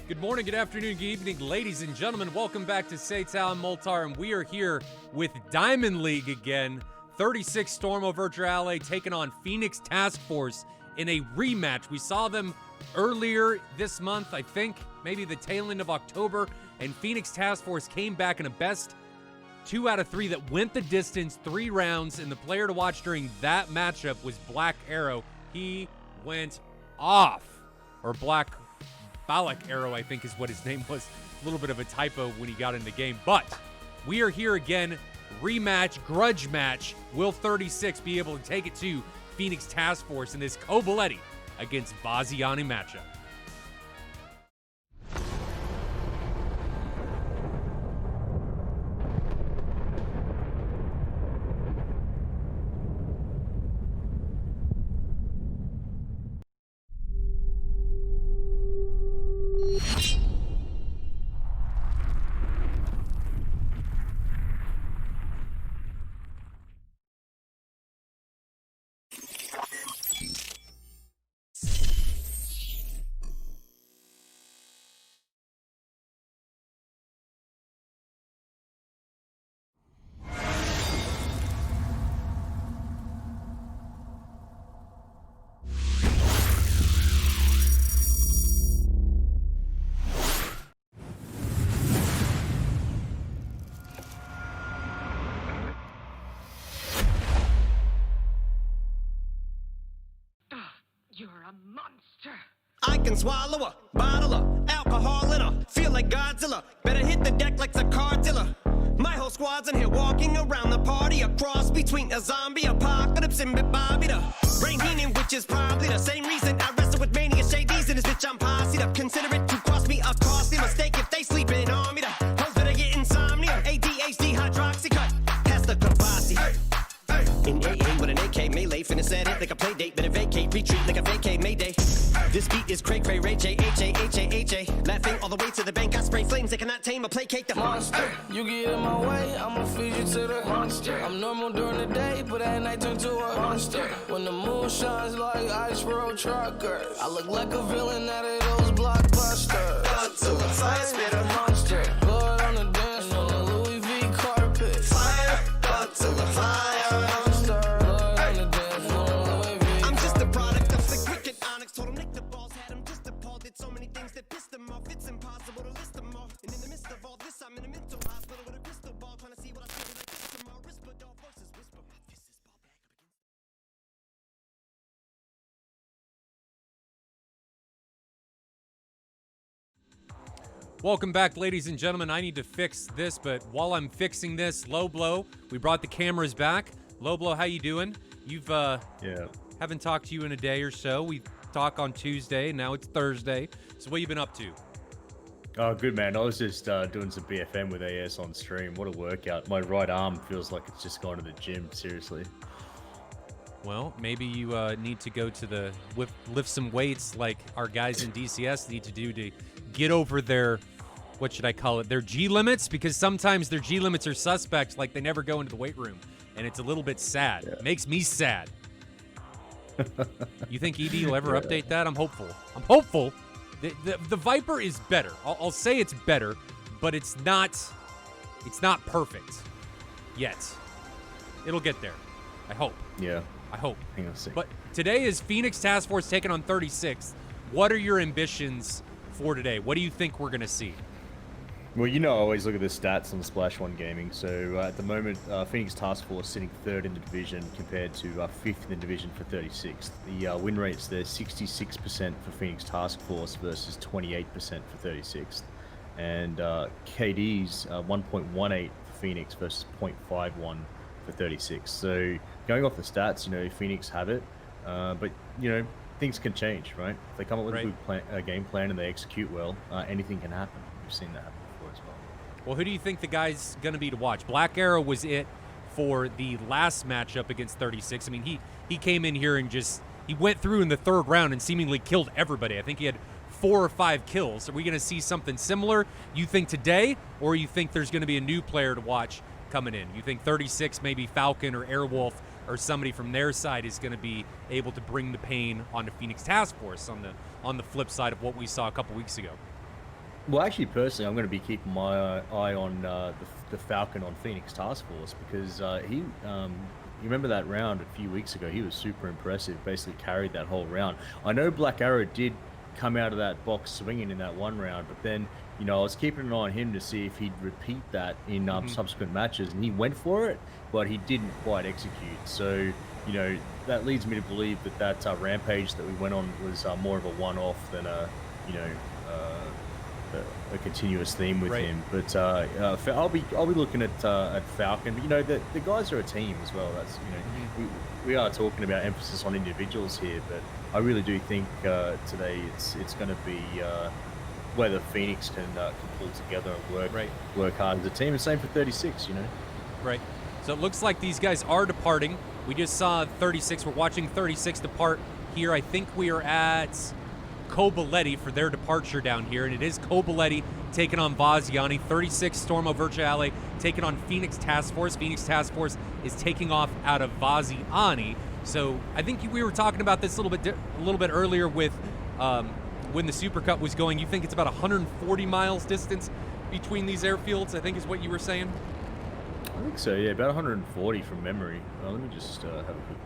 Good morning, good afternoon, good evening, ladies and gentlemen. Welcome back to SATAL and Moltar, and we are here with Diamond League again. 36 Stormo Virtuale taking on Phoenix Task Force in a rematch. We saw them earlier this month, I think, maybe the tail end of October, and Phoenix Task Force came back in a best 2 out of 3 that went the distance, 3 rounds, and the player to watch during that matchup was Black Arrow. He went off, or Black Balak Arrow, I think is what his name was. A little bit of a typo when he got in the game. But we are here again. Rematch, grudge match. Will 36 be able to take it to Phoenix Task Force in this Kobaletti against Baziani matchup? You're a monster. I can swallow a bottle of alcohol in her. Feel like Godzilla. Better hit the deck like the car dealer. My whole squad's in here walking around the party. A cross between a zombie apocalypse and Bobby the Brain Heenan, which is probably the same reason I wrestle with mania shadies in this bitch. I'm posse up. Consider it to cost me a costly mistake if they sleeping on me. The hoes better get insomnia. ADHD hydroxy cut. Pass the Kabasi. In AA with an AK melee. finna set it like a play date. Better vacate, retreat like a vacate, mayday. This beat is cray cray, Ray J, H-A, laughing all the way to the bank. I spray flames that cannot tame or placate the monster. You get in my way, I'ma feed you to the monster. I'm normal during the day, but at night turn to a monster. When the moon shines like ice road truckers, I look like a villain out of those blockbusters. Godzilla, fire spitter, Monster, blood on the dance floor, Louis V carpet. fire, Godzilla, fire. Monster, blood on the dance floor, Louis V. I'm just a product of the cricket onyx. Told him Nick the balls had him just appalled. Did so many things that pissed him off. It's impossible to list them all. And in the midst of all this, I'm in a mental hospital with a crystal ball, trying to see what I feel like this tomorrow. Whisper, dog voices whisper. My fist is ball back up against. Welcome back, ladies and gentlemen. I need to fix this, but while I'm fixing this, Low Blow, we brought the cameras back. Low Blow, how you doing? You've haven't talked to you in a day or so. We talk on Tuesday, now it's Thursday. So what you been up to? Oh, good, man. I was just doing some BFM with AS on stream. What a workout. My right arm feels like it's just gone to the gym, seriously. Well, maybe you need to go to the lift some weights like our guys in DCS need to do to get over their, what should I call it, their G limits, because sometimes their G limits are suspect, like they never go into the weight room, and it's a little bit sad. Yeah. It makes me sad. You think ED will ever update that? I'm hopeful. I'm hopeful. The Viper is better. I'll say it's better, but it's not perfect yet. It'll get there. I hope. Yeah. I hope. Hang on a second. But today is Phoenix Task Force taking on 36. What are your ambitions for today? What do you think we're going to see? Well, you know, I always look at the stats on Splash 1 Gaming. So at the moment, Phoenix Task Force sitting 3rd in the division compared to 5th in the division for 36th. The win rates there, 66% for Phoenix Task Force versus 28% for 36th. And KD's 1.18 for Phoenix versus 0.51 for 36. So going off the stats, you know, Phoenix have it. But, you know, things can change, right? If they come up with a good game plan and they execute well, anything can happen. We've seen that happen before as well. Well, who do you think the guy's going to be to watch? Black Arrow was it for the last matchup against 36. I mean, he came in here and he went through in the 3rd round and seemingly killed everybody. I think he had 4 or 5 kills. Are we going to see something similar, you think, today? Or you think there's going to be a new player to watch coming in? You think 36, maybe Falcon or Airwolf or somebody from their side is going to be able to bring the pain onto Phoenix Task Force on the flip side of what we saw a couple weeks ago? Well, actually, personally, I'm going to be keeping my eye on the Falcon on Phoenix Task Force because you remember that round a few weeks ago? He was super impressive, basically carried that whole round. I know Black Arrow did come out of that box swinging in that one round, but then, you know, I was keeping an eye on him to see if he'd repeat that in subsequent matches, and he went for it, but he didn't quite execute. So, you know, that leads me to believe that rampage that we went on was more of a one-off than a continuous theme with him. But I'll be looking at Falcon. But, you know, the guys are a team as well. That's, you know, we are talking about emphasis on individuals here, but I really do think today it's going to be whether Phoenix can pull together and work hard as a team. And same for 36, you know. Right. So it looks like these guys are departing. We just saw 36. We're watching 36 depart here. I think we are at Kobaletti for their departure down here, and it is Kobaletti taking on Vaziani. 36 Stormo Virtuale taking on Phoenix Task Force. Phoenix Task Force is taking off out of Vaziani. So I think we were talking about this a little bit earlier with when the Super Cup was going. You think it's about 140 miles distance between these airfields, I think is what you were saying? I think so, yeah, about 140 from memory. Let me just have a quick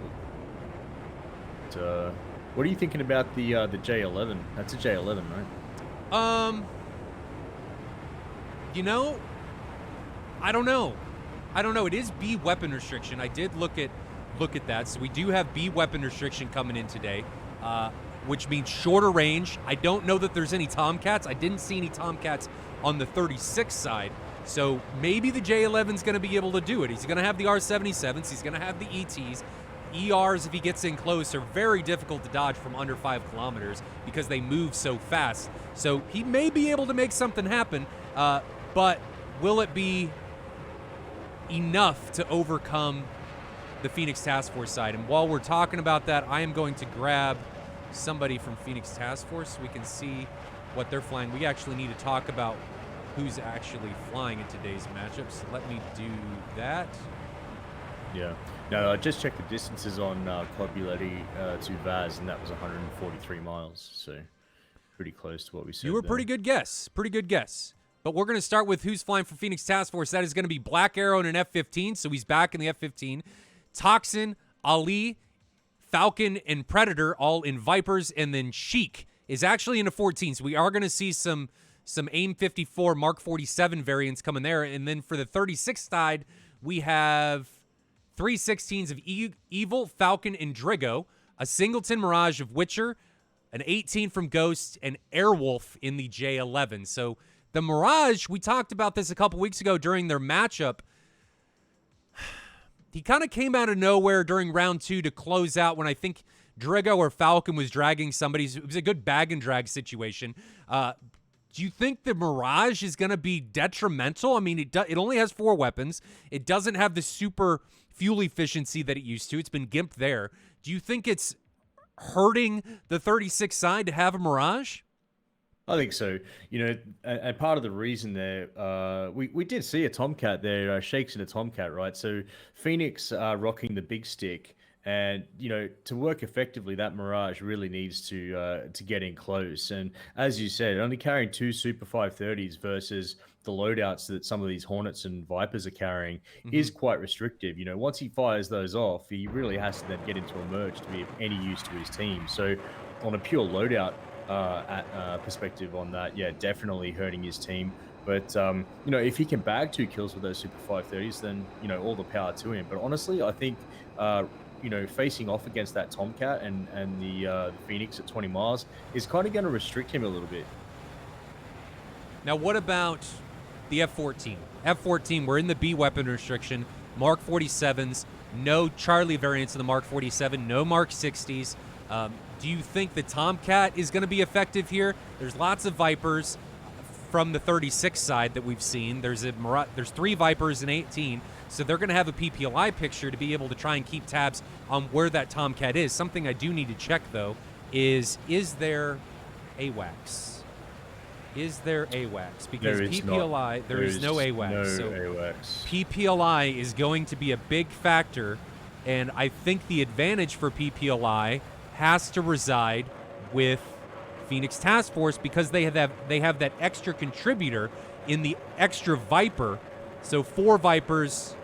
look. What are you thinking about the J11? That's a J11, right? You know, I don't know. It is B weapon restriction. I did look at that. So we do have B weapon restriction coming in today, which means shorter range. I don't know that there's any Tomcats. I didn't see any Tomcats on the 36 side. So maybe the J11's going to be able to do it. He's going to have the R77s. He's going to have the ETs. ERs, if he gets in close, are very difficult to dodge from under 5 kilometers because they move so fast. So he may be able to make something happen, but will it be enough to overcome the Phoenix Task Force side. And while we're talking about that, I am going to grab somebody from Phoenix Task Force so we can see what they're flying. We actually need to talk about who's actually flying in today's matchup, so let me do that. Yeah. No, I just checked the distances on Cobuletti to Vaz, and that was 143 miles, so pretty close to what we said. You were pretty good guess. Pretty good guess. But we're going to start with who's flying for Phoenix Task Force. That is going to be Black Arrow in an F-15, so he's back in the F-15. Toxin, Ali, Falcon, and Predator all in Vipers, and then Sheik is actually in a 14, so we are going to see some AIM-54 Mark 47 variants coming there. And then for the 36 side, we have 3 16s of Evil, Falcon, and Drigo, a Singleton Mirage of Witcher, an 18 from Ghost, and Airwolf in the J11. So the Mirage, we talked about this a couple weeks ago during their matchup. He kind of came out of nowhere during round 2 to close out when I think Drigo or Falcon was dragging somebody. It was a good bag and drag situation. Do you think the Mirage is going to be detrimental? I mean, it only has 4 weapons. It doesn't have the super fuel efficiency that it used to. It's been gimped there. Do you think it's hurting the 36 side to have a Mirage? I think so. You know, and part of the reason there, we did see a Tomcat there, Shakes in a Tomcat, right? So Phoenix rocking the big stick. And, you know, to work effectively, that Mirage really needs to get in close. And as you said, only carrying 2 Super 530s versus the loadouts that some of these Hornets and Vipers are carrying is quite restrictive. You know, once he fires those off, he really has to then get into a merge to be of any use to his team. So on a pure loadout perspective on that, yeah, definitely hurting his team. But, you know, if he can bag 2 kills with those Super 530s, then, you know, all the power to him. But honestly, I think... you know, facing off against that Tomcat and the Phoenix at 20 miles is kind of going to restrict him a little bit. Now, what about the F-14? F-14, we're in the B weapon restriction. Mark 47s, no Charlie variants of the Mark 47, no Mark 60s. Do you think the Tomcat is going to be effective here? There's lots of Vipers from the 36 side that we've seen. There's 3 Vipers and 18. So they're going to have a PPLI picture to be able to try and keep tabs on where that Tomcat is. Something I do need to check, though, is there AWACS? Is there AWACS? Because PPLI, there is no AWACS. No so AWACS. PPLI is going to be a big factor, and I think the advantage for PPLI has to reside with Phoenix Task Force because they have that extra contributor in the extra Viper. So 4 Vipers.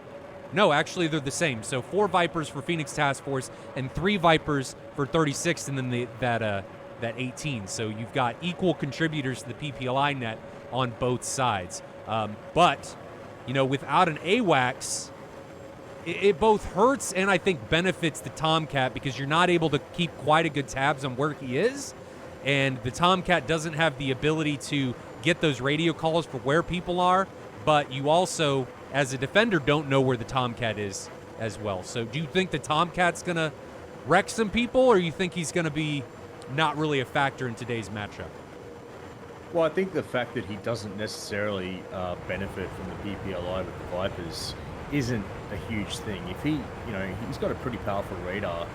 No, actually, they're the same. So 4 Vipers for Phoenix Task Force and 3 Vipers for 36, and then that 18. So you've got equal contributors to the PPLI net on both sides. But, you know, without an AWACS, it both hurts and I think benefits the Tomcat because you're not able to keep quite a good tabs on where he is. And the Tomcat doesn't have the ability to get those radio calls for where people are. But you also, as a defender, don't know where the Tomcat is as well. So do you think the Tomcat's going to wreck some people, or you think he's going to be not really a factor in today's matchup? Well, I think the fact that he doesn't necessarily benefit from the PPLI with the Vipers isn't a huge thing. If he, you know, he's got a pretty powerful radar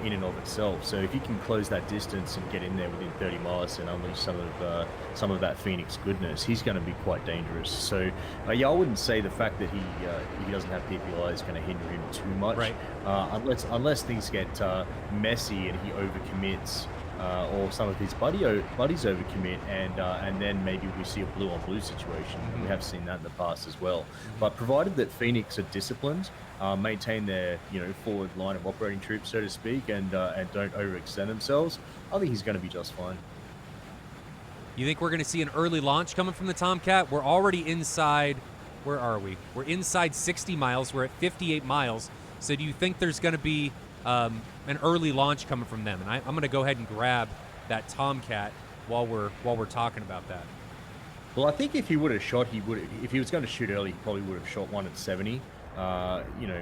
in and of itself. So if you can close that distance and get in there within 30 miles and unleash some of that Phoenix goodness, he's going to be quite dangerous. So yeah, I wouldn't say the fact that he doesn't have PPI is going to hinder him too much, right. Unless things get messy and he overcommits. Or some of his buddies overcommit, and then maybe we see a blue-on-blue situation. We have seen that in the past as well. But provided that Phoenix are disciplined, maintain their forward line of operating troops, so to speak, and don't overextend themselves, I think he's going to be just fine. You think we're going to see an early launch coming from the Tomcat? We're already inside. Where are we? We're inside 60 miles. We're at 58 miles. So do you think there's going to be an early launch coming from them? And I'm going to go ahead and grab that Tomcat while we're talking about that. Well, I think if he would have shot, if he was going to shoot early, he probably would have shot one at 70.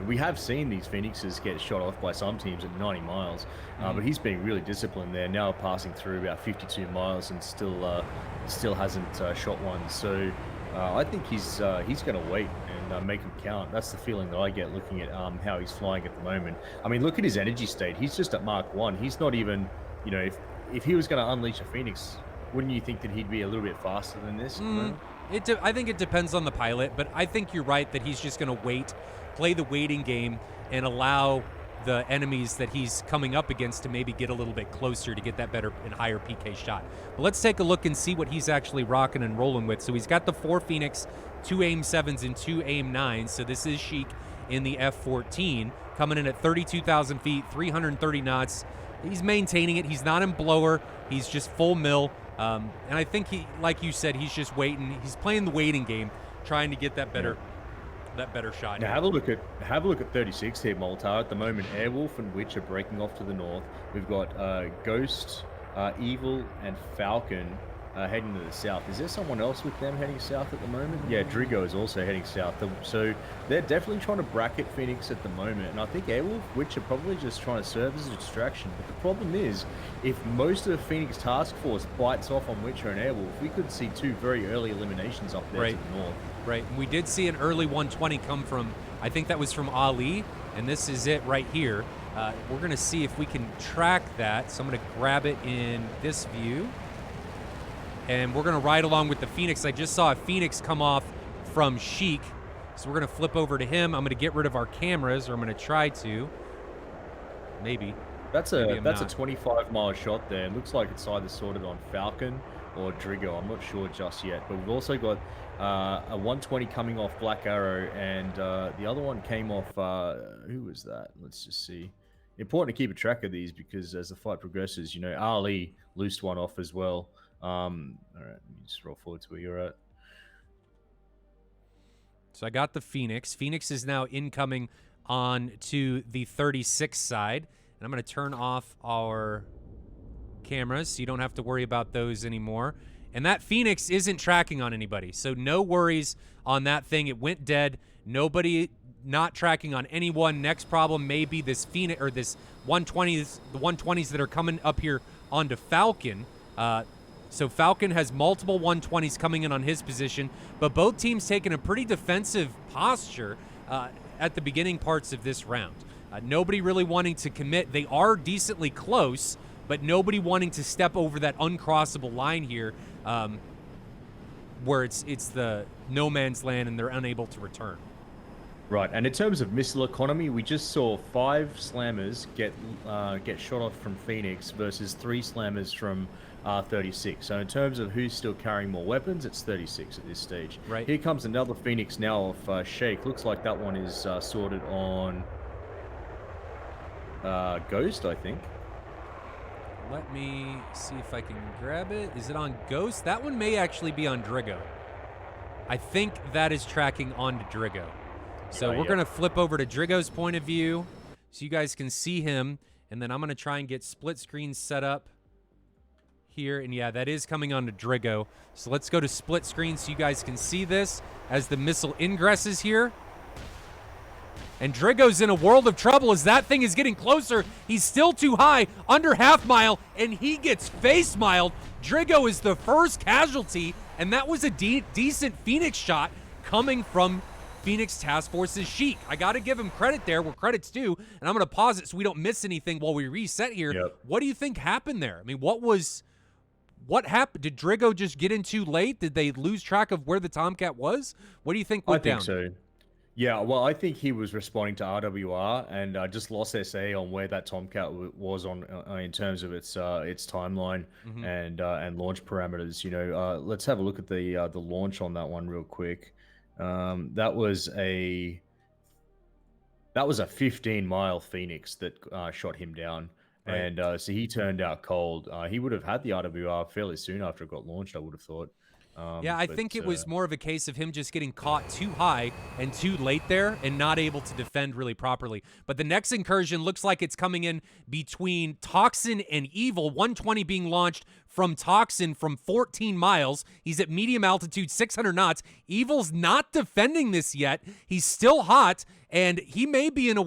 We have seen these Phoenixes get shot off by some teams at 90 miles, but he's being really disciplined there. Now passing through about 52 miles and still hasn't shot one. So I think he's going to wait and make him count. That's the feeling that I get looking at how he's flying at the moment. I mean, look at his energy state. He's just at Mark 1. He's not even, if he was going to unleash a Phoenix, wouldn't you think that he'd be a little bit faster than this? I think it depends on the pilot, but I think you're right that he's just going to wait, play the waiting game, and allow the enemies that he's coming up against to maybe get a little bit closer to get that better and higher PK shot. But let's take a look and see what he's actually rocking and rolling with. So he's got the 4 Phoenix, 2 AIM-7s, and 2 AIM-9s. So this is Sheik in the F-14, coming in at 32,000 feet, 330 knots. He's maintaining it. He's not in blower. He's just full mill. And I think he, like you said, he's just waiting. He's playing the waiting game, trying to get that better shot. Now have a look at 36 here, Moltar. At the moment, Airwolf and Witch are breaking off to the north. We've got Ghost, Evil, and Falcon heading to the south. Is there someone else with them heading south at the moment? Yeah, Drigo is also heading south. So they're definitely trying to bracket Phoenix at the moment. And I think Airwolf, Witch are probably just trying to serve as a distraction. But the problem is, if most of the Phoenix task force bites off on Witcher and Airwolf, we could see 2 very early eliminations up there to the north. Right, and we did see an early 120 come from, I think that was from Ali, and this is it right here. We're going to see if we can track that. So I'm going to grab it in this view. And we're going to ride along with the Phoenix. I just saw a Phoenix come off from Sheik. So we're going to flip over to him. I'm going to get rid of our cameras, or I'm going to try to. Maybe. That's a 25-mile shot there. It looks like it's either sorted on Falcon or Drigo. I'm not sure just yet. But we've also got a 120 coming off Black Arrow, and the other one came off, who was that? Let's just see. Important to keep a track of these because as the fight progresses, Ali loosed one off as well. All right, let me just roll forward to where you're at. So I got the Phoenix. Phoenix is now incoming on to the 36 side. And I'm going to turn off our cameras so you don't have to worry about those anymore. And that Phoenix isn't tracking on anybody. So no worries on that thing. It went dead. Nobody not tracking on anyone. Next problem may be this Phoenix or this 120s, the 120s that are coming up here onto Falcon. So Falcon has multiple 120s coming in on his position, but both teams taking a pretty defensive posture at the beginning parts of this round. Nobody really wanting to commit. They are decently close, but nobody wanting to step over that uncrossable line here where it's the no man's land and they're unable to return. Right, and in terms of missile economy, we just saw 5 slammers get shot off from Phoenix versus 3 slammers from 36. So in terms of who's still carrying more weapons, it's 36 at this stage. Right. Here comes another Phoenix now off Sheik. Looks like that one is sorted on Ghost, I think. Let me see if I can grab it. Is it on Ghost? That one may actually be on Drigo. I think that is tracking onto Drigo. So we're going to flip over to Drigo's point of view so you guys can see him. And then I'm going to try and get split screen set up here. And yeah, that is coming onto Drigo. So let's go to split screen so you guys can see this as the missile ingresses here. And Drigo's in a world of trouble as that thing is getting closer. He's still too high, under half mile, and he gets face-miled. Drigo is the first casualty, and that was a decent Phoenix shot coming from Phoenix Task Force's Sheik. I got to give him credit there where credit's due, and I'm going to pause it so we don't miss anything while we reset here. Yep. What do you think happened there? I mean, what happened? Did Drigo just get in too late? Did they lose track of where the Tomcat was? What do you think went down? I think so. Yeah, well, I think he was responding to RWR and just lost SA on where that Tomcat was on in terms of its timeline and launch parameters. Let's have a look at the launch on that one real quick. That was a 15-mile Phoenix that shot him down. Right. And so he turned out cold. He would have had the RWR fairly soon after it got launched, I would have thought. Yeah, I think it was more of a case of him just getting caught too high and too late there and not able to defend really properly. But the next incursion looks like it's coming in between Toxin and Evil, 120 being launched from Toxin from 14 miles. He's at medium altitude, 600 knots. Evil's not defending this yet. He's still hot, and he may be in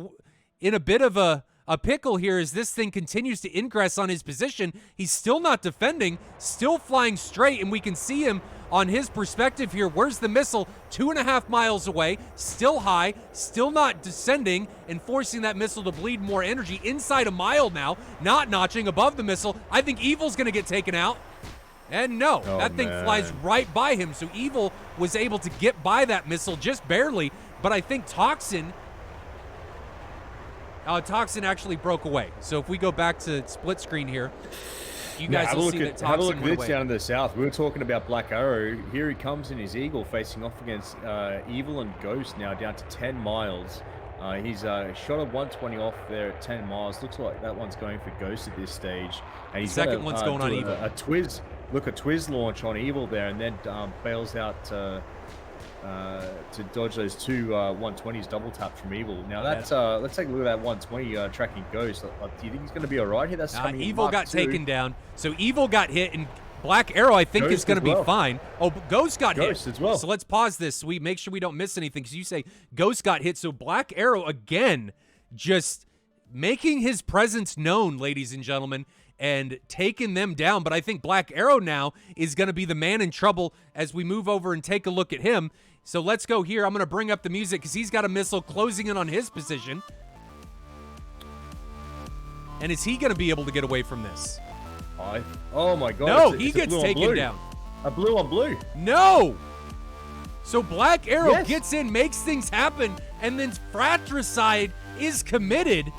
a bit of a pickle here as this thing continues to ingress on his position. He's still not defending, still flying straight, and we can see him on his perspective here. Where's the missile? 2.5 miles away, still high, still not descending and forcing that missile to bleed more energy. Inside a mile now, not notching above the missile. I think Evil's going to get taken out. And no, that thing flies right by him. So Evil was able to get by that missile just barely. But I think Toxin actually broke away. So if we go back to split screen here, you guys will see that Toxin have a look at went this away. down in the south. We were talking about Black Arrow. Here he comes in his Eagle facing off against Evil and Ghost now down to 10 miles. He's shot a 120 off there at 10 miles. Looks like that one's going for Ghost at this stage. And he's Second one's going on Evil. A Twiz, look, a Twiz launch on Evil there, and then bails out to dodge those two 120s double tap from Evil. Now that's let's take a look at that 120 tracking Ghost. Do you think he's going to be all right here? That's Evil got taken down. So Evil got hit, and Black Arrow, I think, is going to be fine. Oh, but Ghost got hit as well. So let's pause this so we make sure we don't miss anything, because you say Ghost got hit. So Black Arrow, again, just making his presence known, ladies and gentlemen, and taking them down. But I think Black Arrow now is going to be the man in trouble as we move over and take a look at him. So let's go here. I'm going to bring up the music because he's got a missile closing in on his position. And is he going to be able to get away from this? Oh my God. No, he gets taken down. A blue on blue. No. So Black Arrow gets in, makes things happen, and then Fratricide is committed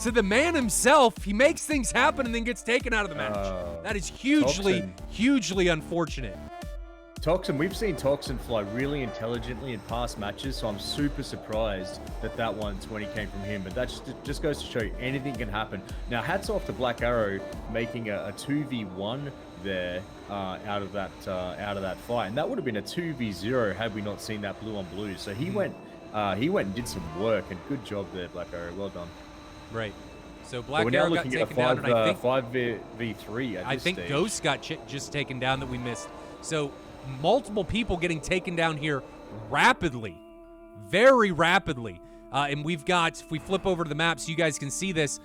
to the man himself. He makes things happen and then gets taken out of the match. That is hugely unfortunate. Toxin, we've seen Toxin fly really intelligently in past matches, so I'm super surprised that 120 came from him. But that just goes to show you anything can happen. Now, hats off to Black Arrow making a 2v1 there out of that fight, and that would have been a 2v0 had we not seen that blue on blue. So he went and did some work, and good job there, Black Arrow. Well done. Right. So Black Arrow got taken down, and I think 5v3. I think stage. Ghost got just taken down that we missed. So multiple people getting taken down here rapidly, very rapidly. And we've got, if we flip over to the map so you guys can see this,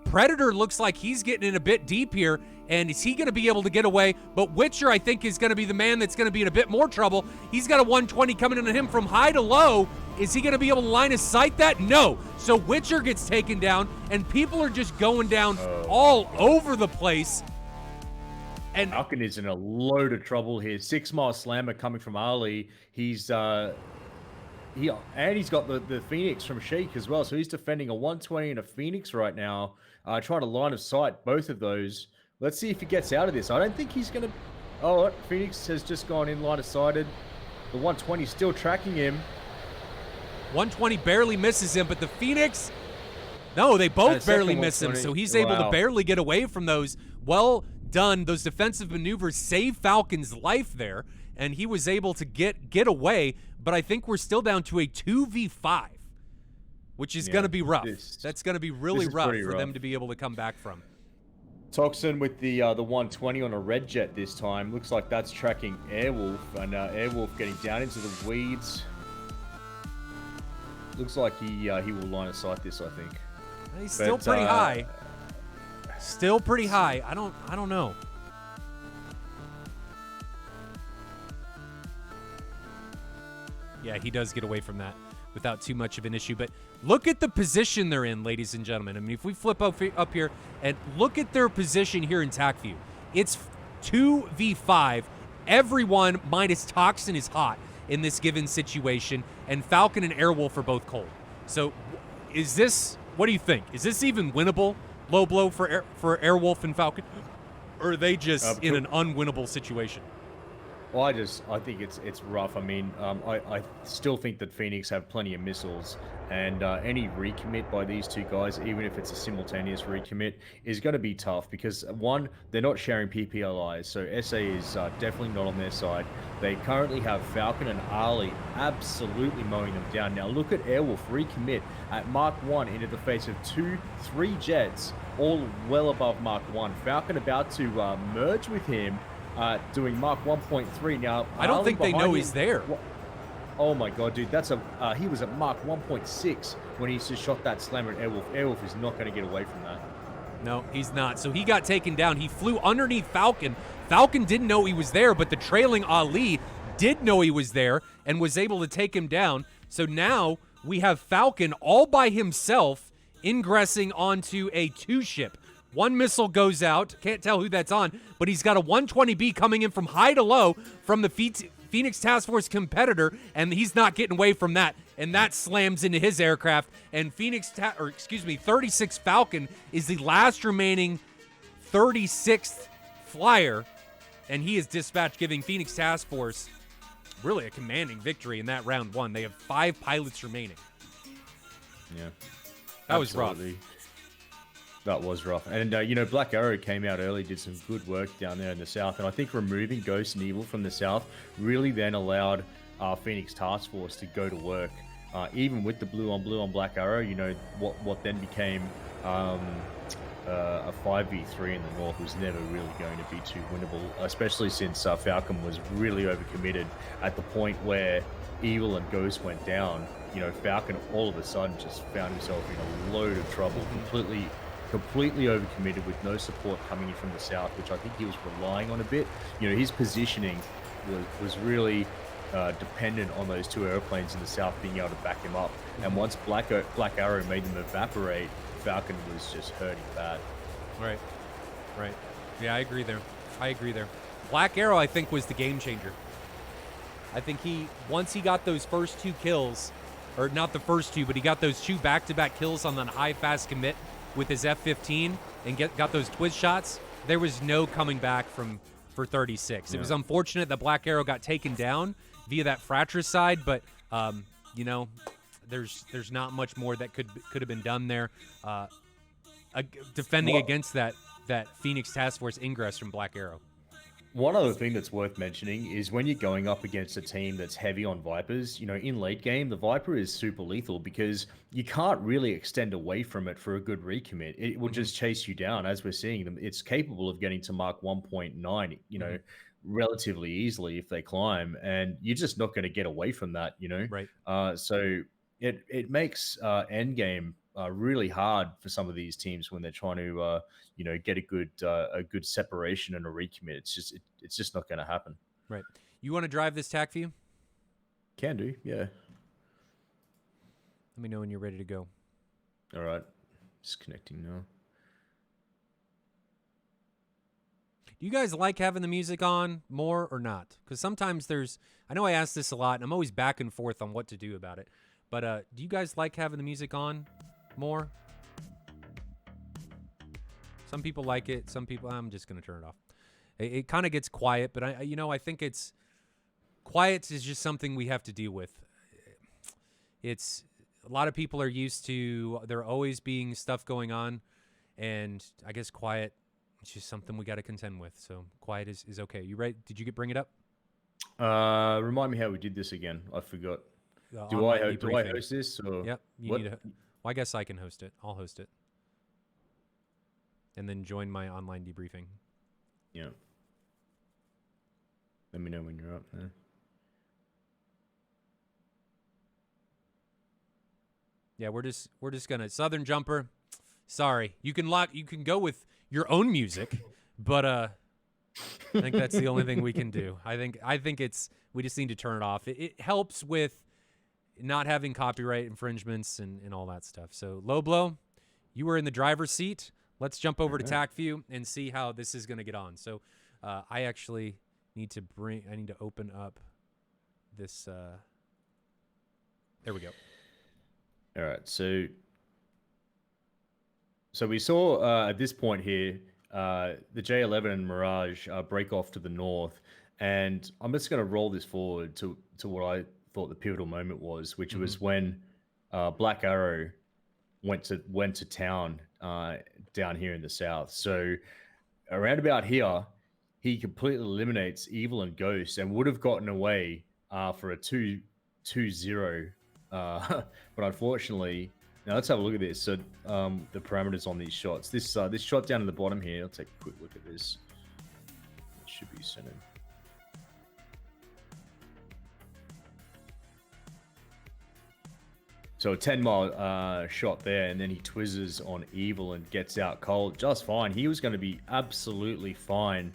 Predator looks like he's getting in a bit deep here, and is he going to be able to get away? But Witcher, I think, is going to be the man that's going to be in a bit more trouble. He's got a 120 coming into him from high to low. Is he going to be able to line of sight that? No. So Witcher gets taken down, and people are just going down all over the place. And Falcon is in a load of trouble here. 6 Mile Slammer coming from Ali. He's got the Phoenix from Sheik as well. So he's defending a 120 and a Phoenix right now, trying to line of sight both of those. Let's see if he gets out of this. I don't think he's going to... Oh, Phoenix has just gone in line of sighted. The 120 still tracking him. 120 barely misses him, but the Phoenix... No, they both barely miss him, so he's able to barely get away from those. Well done. Those defensive maneuvers saved Falcon's life there, and he was able to get away, but I think we're still down to a 2v5, which is going to be rough. That's going to be really rough for them to be able to come back from. Toxin with the 120 on a red jet this time. Looks like that's tracking Airwolf, and Airwolf getting down into the weeds. Looks like he will line of sight this, I think. He's still pretty high. Still pretty high. I don't know. Yeah, he does get away from that without too much of an issue. But look at the position they're in, ladies and gentlemen. I mean, if we flip up here and look at their position here in TAC view, it's 2v5. Everyone minus Toxin is hot in this given situation, and Falcon and Airwolf are both cold. So is this, what do you think? Is this even winnable, low blow for Airwolf and Falcon? Or are they just in an unwinnable situation? Well, I think it's rough. I mean, I still think that Phoenix have plenty of missiles, and any recommit by these two guys, even if it's a simultaneous recommit, is going to be tough because, one, they're not sharing PPLIs, so SA is definitely not on their side. They currently have Falcon and Ali absolutely mowing them down. Now, look at Airwolf recommit at Mark 1 into the face of 2-3 jets, all well above Mark 1. Falcon about to merge with him, doing Mark 1.3 now. I don't think they know he's there. Oh my god, dude, that's he was at Mark 1.6 when he just shot that slammer at Airwolf. Airwolf is not going to get away from that. No, he's not. So he got taken down. He flew underneath Falcon. Falcon didn't know he was there, but the trailing Ali did know he was there and was able to take him down. So now we have Falcon all by himself ingressing onto a 2-ship. One missile goes out. Can't tell who that's on, but he's got a 120B coming in from high to low from the Phoenix Task Force competitor, and he's not getting away from that. And that slams into his aircraft. And 36 Falcon is the last remaining 36th flyer, and he is dispatched, giving Phoenix Task Force really a commanding victory in that round 1. They have 5 pilots remaining. Yeah. That was rough. That was rough. And, Black Arrow came out early, did some good work down there in the south. And I think removing Ghost and Evil from the south really then allowed Phoenix Task Force to go to work. Even with the blue on Black Arrow, what then became a 5v3 in the north was never really going to be too winnable, especially since Falcon was really overcommitted at the point where Evil and Ghost went down. Falcon all of a sudden just found himself in a load of trouble, completely overcommitted with no support coming in from the south, which I think he was relying on a bit. His positioning was really dependent on those 2 airplanes in the south being able to back him up. And once Black Arrow made them evaporate, Falcon was just hurting bad. Right. Yeah, I agree there. Black Arrow, I think, was the game changer. I think once he got those first 2 kills, or not the first 2, but he got those 2 back-to-back kills on that high fast commit with his F-15 and got those twist shots, there was no coming back for 36. Yeah. It was unfortunate that Black Arrow got taken down via that fratricide, but there's not much more that could have been done there. Defending against that Phoenix Task Force ingress from Black Arrow. One other thing that's worth mentioning is when you're going up against a team that's heavy on Vipers, in late game, the Viper is super lethal because you can't really extend away from it for a good recommit. It will just chase you down, as we're seeing them. It's capable of getting to Mark 1.9, relatively easily if they climb, and you're just not going to get away from that, Right. So it makes endgame really hard for some of these teams when they're trying to get a good separation and a recommit. It's just not going to happen. Right. You want to drive this TAC view? Can do, yeah. Let me know when you're ready to go. All right, just connecting now. Do you guys like having the music on more or not? Because sometimes I know I ask this a lot, and I'm always back and forth on what to do about it. But do you guys like having the music on more? Some people like it. Some people, I'm just going to turn it off. It kind of gets quiet, but I think quiet is just something we have to deal with. It's a lot of people are used to there always being stuff going on, and I guess quiet, it's just something we got to contend with. So quiet is okay. You ready? Did you bring it up? Remind me how we did this again. I forgot. Do I host this? Or yep. Well, I guess I can host it. I'll host it. And then join my online debriefing. Yeah. Let me know when you're up there. Yeah, we're just gonna Southern Jumper. Sorry, you can go with your own music, but I think that's the only thing we can do. I think we just need to turn it off. It helps with not having copyright infringements and all that stuff. So Low Blow, you were in the driver's seat. Let's jump over to TACView and see how this is going to get on. So I actually need to open up this. There we go. All right. So we saw at this point here, the J11 and Mirage break off to the north. And I'm just going to roll this forward to what I thought the pivotal moment was, which was when Black Arrow went to town down here in the south. So around about here, he completely eliminates Evil and Ghost and would have gotten away for a 2-0. But unfortunately, now let's have a look at this. So the parameters on these shots. This shot down in the bottom here, I'll take a quick look at this. It should be centered. So a 10-mile shot there, and then he twizzes on Evil and gets out cold just fine. He was going to be absolutely fine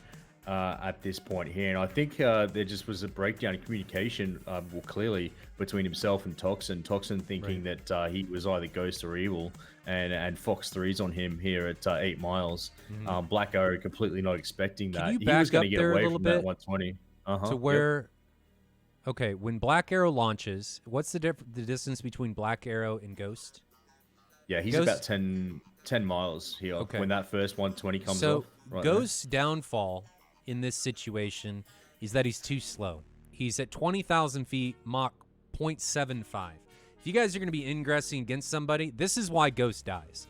at this point here. And I think there just was a breakdown in communication, well, clearly, between himself and Toxin. Toxin thinking that he was either Ghost or Evil, and Fox 3's on him here at 8 miles. Black Arrow completely not expecting that. Can you He back was going up to get there a away little from bit that 120. to where... Okay, when Black Arrow launches, what's the distance between Black Arrow and Ghost? Yeah, he's Ghost... about 10 miles here when that first 120 comes off. So Ghost's downfall in this situation is that he's too slow. He's at 20,000 feet, Mach 0.75. If you guys are going to be ingressing against somebody, this is why Ghost dies.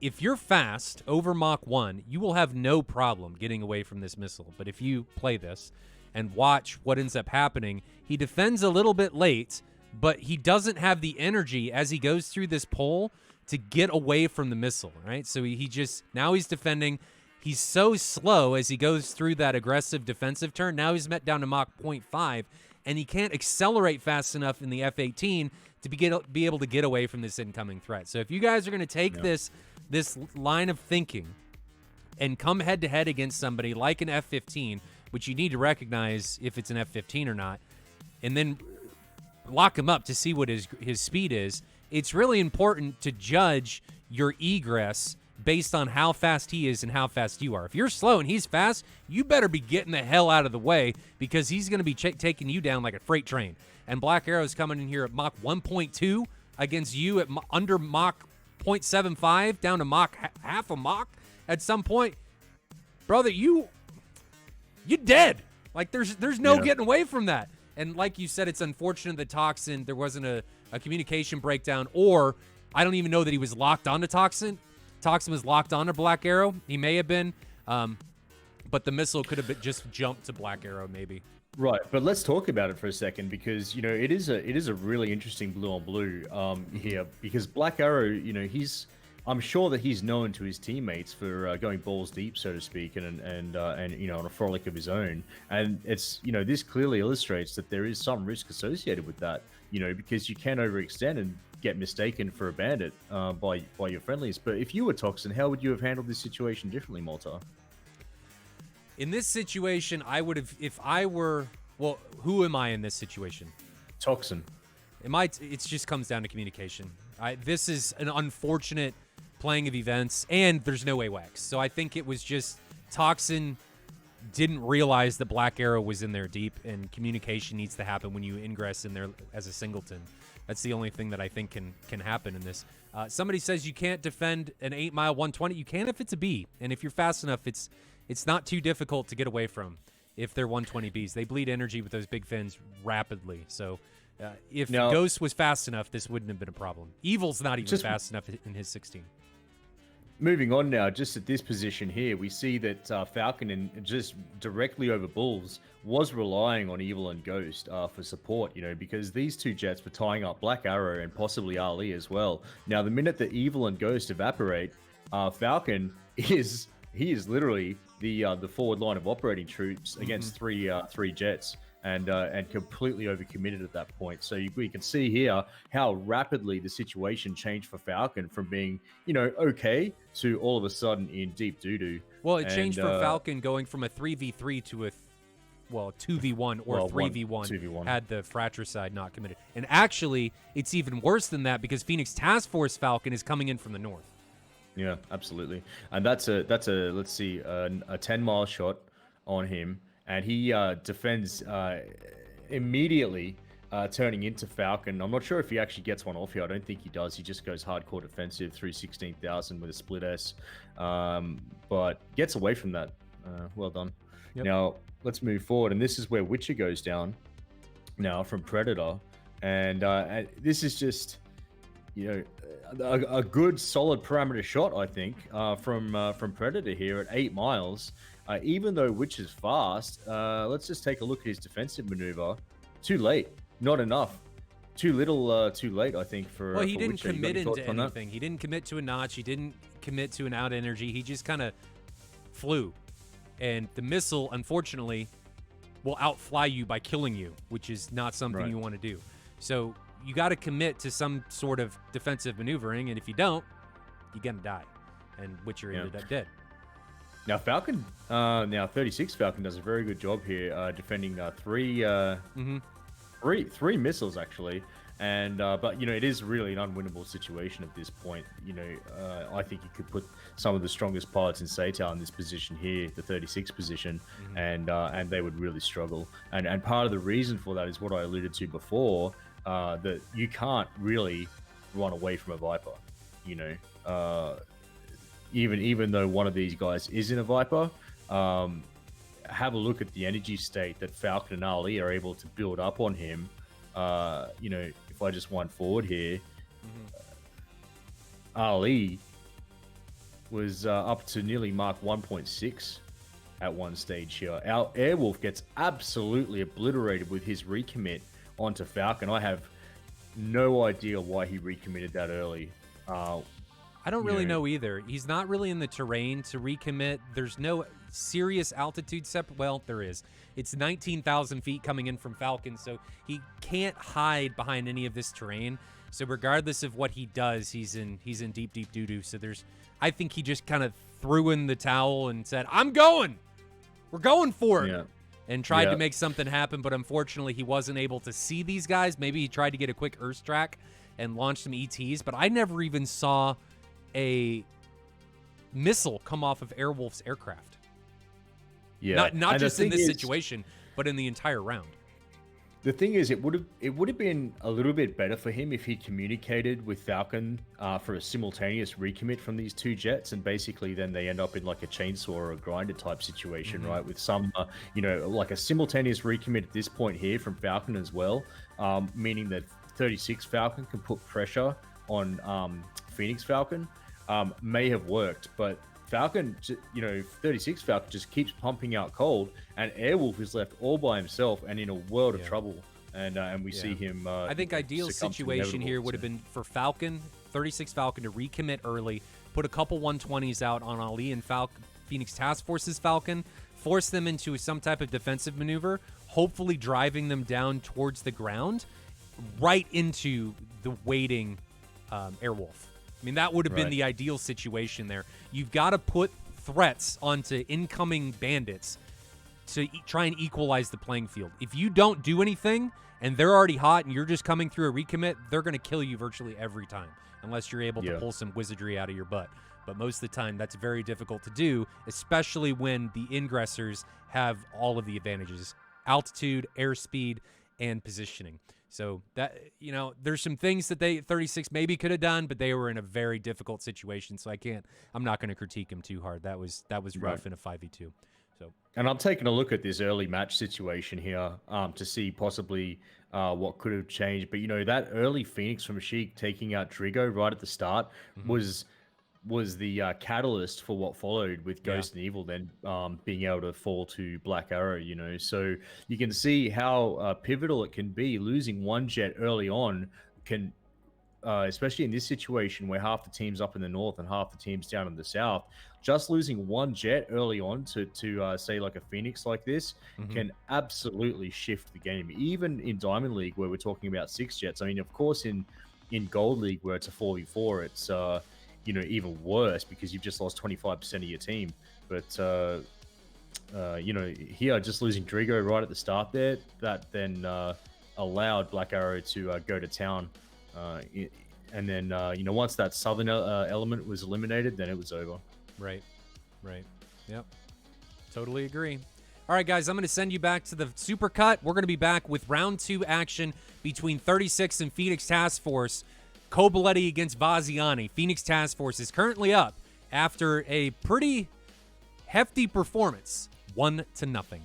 If you're fast over Mach 1, you will have no problem getting away from this missile. But if you play this and watch what ends up happening, he defends a little bit late, but he doesn't have the energy as he goes through this pole to get away from the missile, right? So now he's defending. He's so slow as he goes through that aggressive defensive turn. Now he's met down to Mach 0.5, and he can't accelerate fast enough in the F-18 to be able to get away from this incoming threat. So if you guys are going to take this line of thinking and come head-to-head against somebody like an F-15, which you need to recognize if it's an F-15 or not, and then lock him up to see what his speed is, it's really important to judge your egress based on how fast he is and how fast you are. If you're slow and he's fast, you better be getting the hell out of the way because he's going to be taking you down like a freight train. And Black Arrow's coming in here at Mach 1.2 against you at under Mach 0.75 down to Mach half a Mach at some point. Brother, you're dead. Like there's no getting away from that. And like you said, it's unfortunate that Toxin, there wasn't a communication breakdown, or I don't even know that he was locked onto Toxin. Toxin was locked onto Black Arrow. He may have been, but the missile could have just jumped to Black Arrow maybe. Right, but let's talk about it for a second because it is a really interesting blue on blue here because Black Arrow, I'm sure that he's known to his teammates for going balls deep, so to speak, and on a frolic of his own. And it's this clearly illustrates that there is some risk associated with that, because you can overextend and get mistaken for a bandit by your friendlies. But if you were Toxin, how would you have handled this situation differently, Malta? In this situation, I would have, if I were, well, who am I in this situation? Toxin. It just comes down to communication. This is an unfortunate playing of events, and there's no AWACS. So I think it was just Toxin didn't realize that Black Arrow was in there deep, and communication needs to happen when you ingress in there as a singleton. That's the only thing that I think can happen in this. Somebody says you can't defend an 8-mile 120. You can if it's a B, and if you're fast enough, it's not too difficult to get away from if they're 120Bs. They bleed energy with those big fins rapidly. So if Ghost was fast enough, this wouldn't have been a problem. Evil's not even fast enough in his 16. Moving on now, just at this position here, we see that Falcon, just directly over Bulls, was relying on Evil and Ghost for support, because these two jets were tying up Black Arrow and possibly Ali as well. Now, the minute that Evil and Ghost evaporate, Falcon is literally the forward line of operating troops against three jets. And completely overcommitted at that point. So we can see here how rapidly the situation changed for Falcon from being, okay, to all of a sudden in deep doo-doo. Well, it changed for Falcon going from a 3v3 to a 2v1 or 3v1 had the fratricide not committed. And actually, it's even worse than that because Phoenix Task Force Falcon is coming in from the north. Yeah, absolutely. And that's a let's see, a 10-mile shot on him. And he defends immediately, turning into Falcon. I'm not sure if he actually gets one off here. I don't think he does. He just goes hardcore defensive through 16,000 with a split S, but gets away from that. Well done. Yep. Now, let's move forward. And this is where Witcher goes down now from Predator. And this is just, a good, solid parameter shot, I think, from Predator here at 8 miles. Even though Witch is fast, let's just take a look at his defensive maneuver. Too late. Not enough. Too little, too late, I think, for Well, he for didn't Witcher. commit into anything. He didn't commit to a notch. He didn't commit to an out energy. He just kind of flew. And the missile, unfortunately, will outfly you by killing you, which is not something you want to do. So you got to commit to some sort of defensive maneuvering, and if you don't, you're going to die, and Witcher ended up dead. Now, Falcon, 36 Falcon does a very good job here defending three missiles, actually. And but it is really an unwinnable situation at this point. I think you could put some of the strongest pilots in SATAL in this position here, the 36 position, and they would really struggle. And part of the reason for that is what I alluded to before, that you can't really run away from a Viper. Even though one of these guys is in a Viper, have a look at the energy state that Falcon and Ali are able to build up on him. If I just wind forward here, Ali was up to nearly Mark 1.6 at one stage here. Our Airwolf gets absolutely obliterated with his recommit onto Falcon. I have no idea why he recommitted that early. I don't really know either. He's not really in the terrain to recommit. There's no serious altitude well, there is. It's 19,000 feet coming in from Falcon, so he can't hide behind any of this terrain. So regardless of what he does, he's in deep doo-doo. So I think he just kind of threw in the towel and said, I'm going. We're going for it. And tried to make something happen, but unfortunately he wasn't able to see these guys. Maybe he tried to get a quick Earth track and launch some ETs, but I never even saw a missile come off of Airwolf's aircraft. Yeah, not just in this situation, but in the entire round. The thing is, it would have been a little bit better for him if he communicated with Falcon for a simultaneous recommit from these two jets, and basically then they end up in like a chainsaw or a grinder type situation, right? With some, like a simultaneous recommit at this point here from Falcon as well, meaning that 36 Falcon can put pressure on Phoenix Falcon. May have worked, but Falcon, 36 Falcon just keeps pumping out cold, and Airwolf is left all by himself and in a world of trouble. And we see him. I think ideal situation here would have been for Falcon, 36 Falcon, to recommit early, put a couple 120s out on Ali and Phoenix Task Force's Falcon, force them into some type of defensive maneuver, hopefully driving them down towards the ground, right into the waiting Airwolf. I mean, that would have been the ideal situation there. You've got to put threats onto incoming bandits to try and equalize the playing field. If you don't do anything and they're already hot and you're just coming through a recommit, they're going to kill you virtually every time, unless you're able to pull some wizardry out of your butt. But most of the time, that's very difficult to do, especially when the ingressors have all of the advantages: altitude, airspeed, and positioning. So that, there's some things that 36 maybe could have done, but they were in a very difficult situation. So I'm not going to critique him too hard. That was rough in a 5v2. So, and I'm taking a look at this early match situation here to see possibly what could have changed. But that early Phoenix from Sheik taking out Drigo right at the start was the catalyst for what followed with Ghost and Evil then being able to fall to Black Arrow, So you can see how pivotal it can be. Losing one jet early on can, especially in this situation where half the team's up in the north and half the team's down in the south, just losing one jet early on to say like a Phoenix like this can absolutely shift the game. Even in Diamond League where we're talking about 6 jets. I mean, of course, in Gold League where it's a 4v4, it's even worse because you've just lost 25% of your team. But here just losing Drigo right at the start there, that then allowed Black Arrow to go to town. And then once that southern element was eliminated, then it was over. Right. Yep. Totally agree. All right, guys, I'm going to send you back to the Supercut. We're going to be back with round 2 action between 36 and Phoenix Task Force. Kobaletti against Vaziani. Phoenix Task Force is currently up after a pretty hefty performance, 1-0.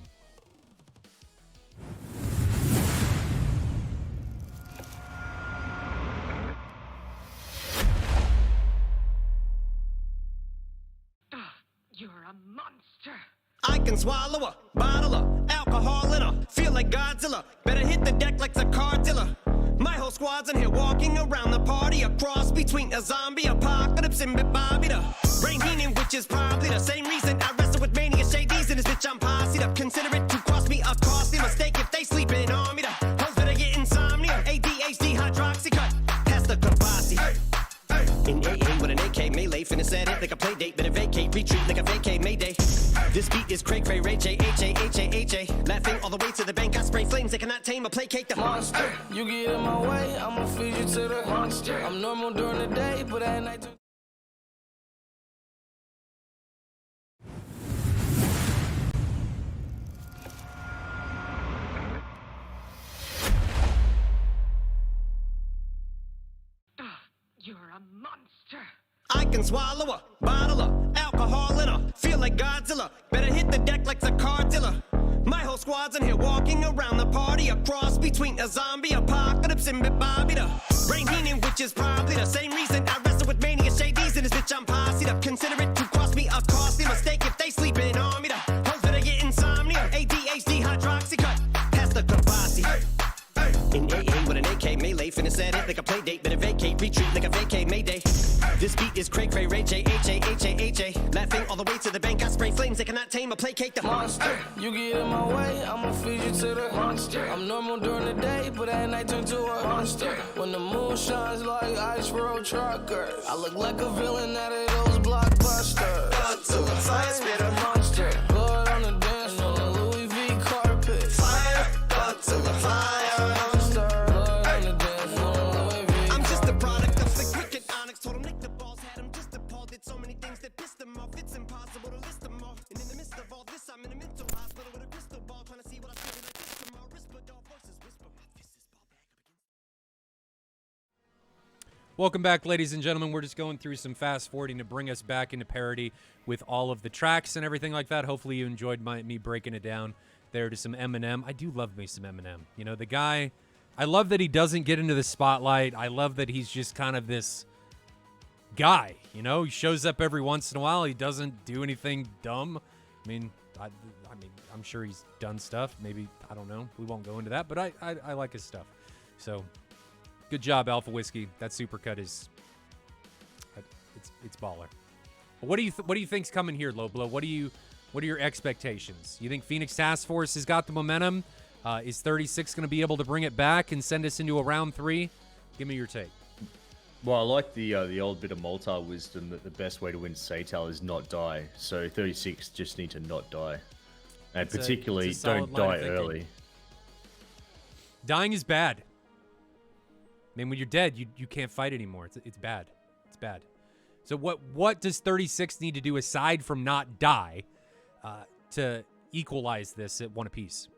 You're a monster. I can swallow a bottle of alcohol in her. Feel like Godzilla. Better hit the deck like the car dealer. My whole squad's in here walking around the party. A cross between a zombie apocalypse and Bobby the Brain Heenan, which is probably the same reason I wrestle with mania shades in this bitch. I'm posse up. Consider it to cost me a costly mistake if they sleeping on me. The hoes better get insomnia. ADHD, hot drive. retreat like a vacay Mayday. This beat is cray cray, Ray J, H-A. Laughing all the way to the bank, I spray flames, they cannot tame or placate the monster. You get in my way, I'ma feed you to the monster. I'm normal during the day, but at night. You're a monster. I can swallow a bottle of alcohol in her. Feel like Godzilla. Better hit the deck like the car dealer. My whole squad's in here walking around the party. A cross between a zombie apocalypse and Bobby the Brain Heenan, which is probably the same reason I wrestle with mania shades in this bitch. I'm posse up. Consider it to cost me a costly mistake if they sleeping on me. The hoes better get insomnia. ADHD hydroxy cut. Past the capacity. In AA with an AK melee, finna set it like a play date. Better vacate, retreat like a vacay Mayday. This beat is cray cray, Ray J, H-A. Laughing all the way to the bank, I spray flames, they cannot tame or placate the monster. You get in my way, I'ma feed you to the monster. I'm normal during the day, but at night turn to a monster. When the moon shines like ice road truckers, I look like a villain out of those blockbusters. Blood to the fire, spit a monster. Blood on the dance floor, the Louis V carpet. fire. Blood to the fire. I'm just a product of the cricket onyx. Told him lick the balls, had him just appalled. Did so many things that pissed him off. It's impossible to list them all. And in the midst of all this, I'm in a mental hospital with a crystal ball, trying to see what I feel like this tomorrow. Whisper, dog voices whisper. My fist is ball back up against. Welcome back, ladies and gentlemen. We're just going through some fast forwarding to bring us back into parity with all of the tracks and everything like that. Hopefully you enjoyed me breaking it down there to some Eminem. I do love me some Eminem. You know, the guy, I love that he doesn't get into the spotlight. I love that he's just kind of this guy, you know? He shows up every once in a while. He doesn't do anything dumb. I mean, I'm sure he's done stuff. Maybe, I don't know. We won't go into that, but I like his stuff. So, good job, Alpha Whiskey. That supercut is, it's baller. But what do you think's coming here, Loblo? What are your expectations? You think Phoenix Task Force has got the momentum? Is 36 going to be able to bring it back and send us into a round 3? Give me your take. Well, I like the old bit of Moltar wisdom that the best way to win SATAL is not die. So 36 just need to not die. And particularly, don't die early. Dying is bad. I mean, when you're dead, you can't fight anymore. It's bad. It's bad. So what does 36 need to do aside from not die to equalize this at 1 apiece?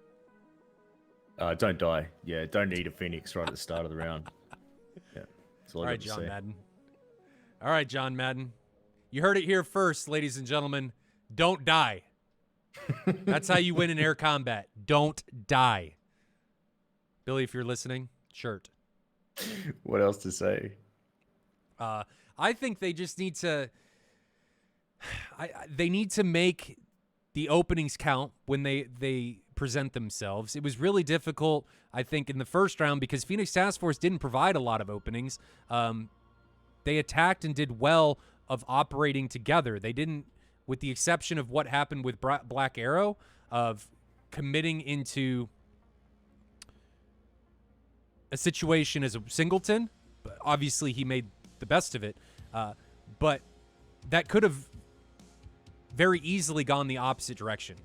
Don't die. Yeah, don't need a Phoenix right at the start of the round. Yeah. That's all right, John Madden. All right, John Madden. You heard it here first, ladies and gentlemen. Don't die. That's how you win in air combat. Don't die. Billy, if you're listening, shirt. What else to say? I think they just need to. They need to make the openings count when they present themselves. It was really difficult, I think, in the first round because Phoenix Task Force didn't provide a lot of openings. They attacked and did well of operating together. They didn't, with the exception of what happened with Black Arrow, of committing into a situation as a singleton. Obviously, he made the best of it. But that could have very easily gone the opposite direction.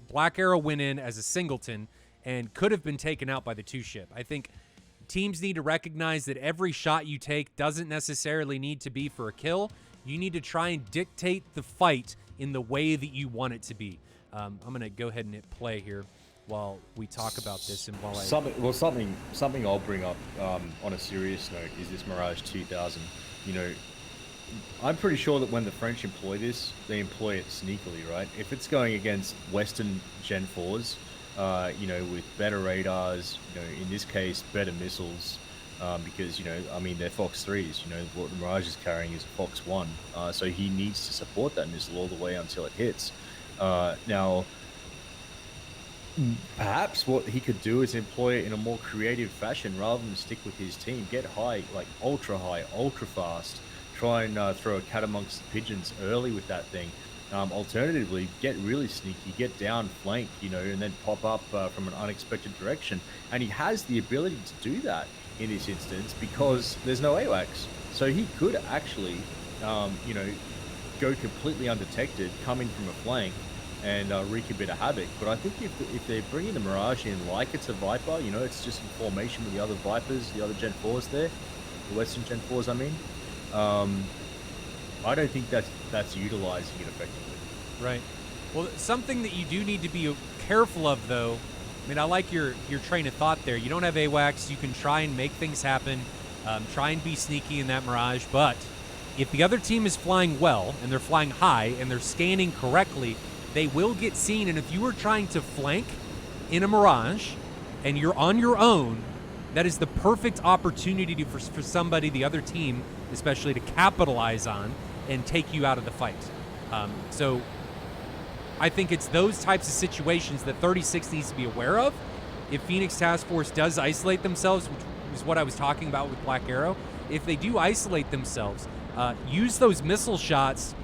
Black Arrow went in as a singleton and could have been taken out by the 2-ship. I think teams need to recognize that every shot you take doesn't necessarily need to be for a kill. You need to try and dictate the fight in the way that you want it to be. I'm going to go ahead and hit play here while we talk about this and while something I'll bring up on a serious note is this Mirage 2000. You know, I'm pretty sure that when the French employ this, they employ it sneakily, right? If it's going against Western Gen 4s, you know, with better radars, you know, in this case, better missiles, because, you know, I mean, they're Fox 3s, you know, what the Mirage is carrying is a Fox 1, so he needs to support that missile all the way until it hits. Now, perhaps what he could do is employ it in a more creative fashion rather than stick with his team. Get high, like ultra fast. Try and throw a cat amongst the pigeons early with that thing. Alternatively, get really sneaky, get down flank, you know, and then pop up from an unexpected direction. And he has the ability to do that in this instance because there's no AWACS. So he could actually, you know, go completely undetected, come in from a flank, and wreak a bit of havoc. But I think if they're bringing the Mirage in like it's a Viper, you know, it's just in formation with the other Vipers, the other Gen 4s there, the Western Gen 4s, I mean, I don't think that's utilizing it effectively. Right. Well, something that you do need to be careful of, though, I mean, I like your train of thought there. You don't have AWACS. You can try and make things happen, try and be sneaky in that Mirage, but if the other team is flying well, and they're flying high, and they're scanning correctly, they will get seen. And if you are trying to flank in a Mirage, and you're on your own, that is the perfect opportunity for somebody, the other team, especially, to capitalize on and take you out of the fight. So I think it's those types of situations that 36 needs to be aware of. If Phoenix Task Force does isolate themselves, which is what I was talking about with Black Arrow, if they do isolate themselves, use those missile shots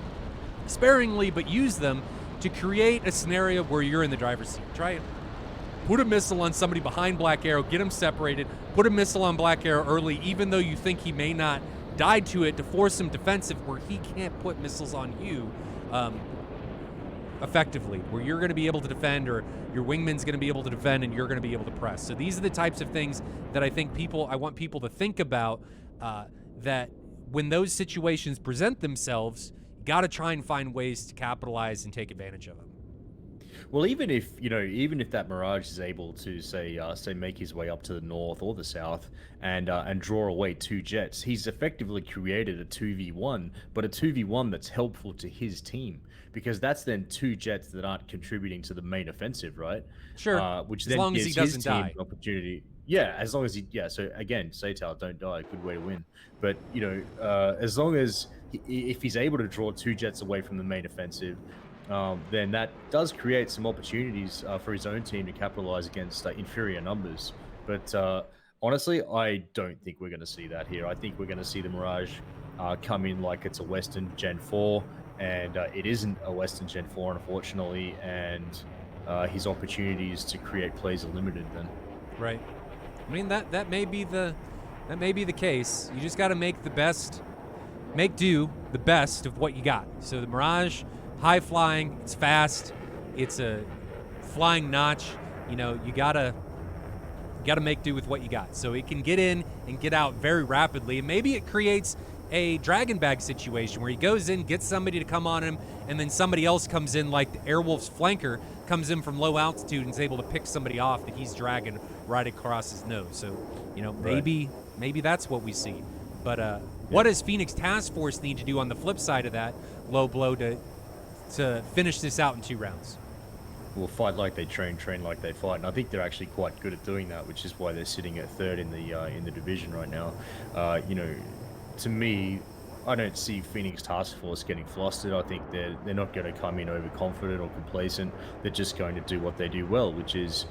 sparingly, but use them to create a scenario where you're in the driver's seat. Try it. Put a missile on somebody behind Black Arrow, get them separated, put a missile on Black Arrow early, even though you think he may not die to it, to force him defensive where he can't put missiles on you effectively, where you're going to be able to defend, or your wingman's going to be able to defend, and you're going to be able to press. So these are the types of things that I think I want people to think about, that when those situations present themselves, you got to try and find ways to capitalize and take advantage of them. Well, even if that Mirage is able to say make his way up to the north or the south and draw away 2 jets, he's effectively created a 2v1, but a 2v1 that's helpful to his team, because that's then 2 jets that aren't contributing to the main offensive, right? Sure. Which as then long gives as he doesn't his team die. an opportunity. Yeah, as long as he. Yeah. So again, SATAL, don't die. Good way to win. But as long as if he's able to draw 2 jets away from the main offensive, then that does create some opportunities for his own team to capitalize against inferior numbers. But honestly, I don't think we're going to see that here. I think we're going to see the Mirage come in like it's a Western Gen 4, and it isn't a Western Gen 4, unfortunately, and his opportunities to create plays are limited then. Right. I mean, that may be the case. You just got to make do the best of what you got. So the Mirage, high flying, it's fast, it's a flying notch. You gotta make do with what you got. So it can get in and get out very rapidly, and maybe it creates a dragon bag situation where he goes in, gets somebody to come on him, and then somebody else comes in, like the Airwolf's flanker comes in from low altitude and is able to pick somebody off that he's dragging right across his nose. So maybe that's what we see. But what does Phoenix Task Force need to do on the flip side of that, low blow, to finish this out in 2 rounds? Will fight like they train like they fight, and I think they're actually quite good at doing that, which is why they're sitting at 3rd in the division right now. To me, I don't see Phoenix Task Force getting flustered. I think they're not going to come in overconfident or complacent. They're just going to do what they do well, which is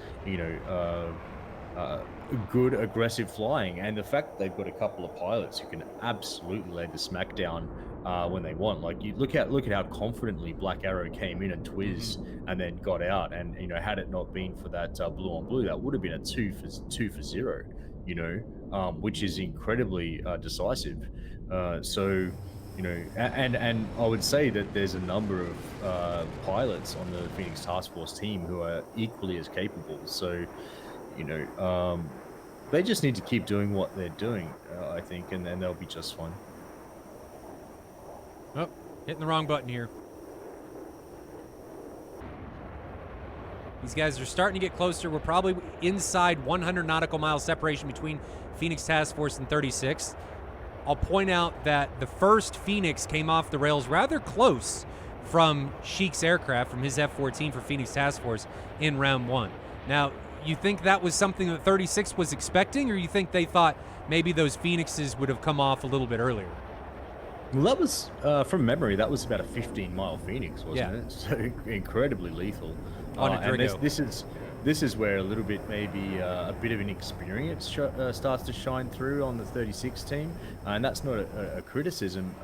good aggressive flying, and the fact that they've got a couple of pilots who can absolutely lay the smack down when they want. Like, you look at how confidently Black Arrow came in and Twiz and then got out, and had it not been for that blue on blue, that would have been a 2 for 0, which is incredibly decisive. And I would say that there's a number of pilots on the Phoenix Task Force team who are equally as capable. So they just need to keep doing what they're doing, I think, and then they'll be just fine. Oh, hitting the wrong button here. These guys are starting to get closer. We're probably inside 100 nautical miles separation between Phoenix Task Force and 36. I'll point out that the first Phoenix came off the rails rather close from Sheik's aircraft, from his F-14 for Phoenix Task Force in round 1. Now, you think that was something that 36 was expecting, or you think they thought maybe those Phoenixes would have come off a little bit earlier? Well, that was, from memory, that was about a 15-mile Phoenix, wasn't it? So incredibly lethal. On a Drigo. And this is where a little bit, maybe a bit of inexperience starts to shine through on the 36 team. And that's not a criticism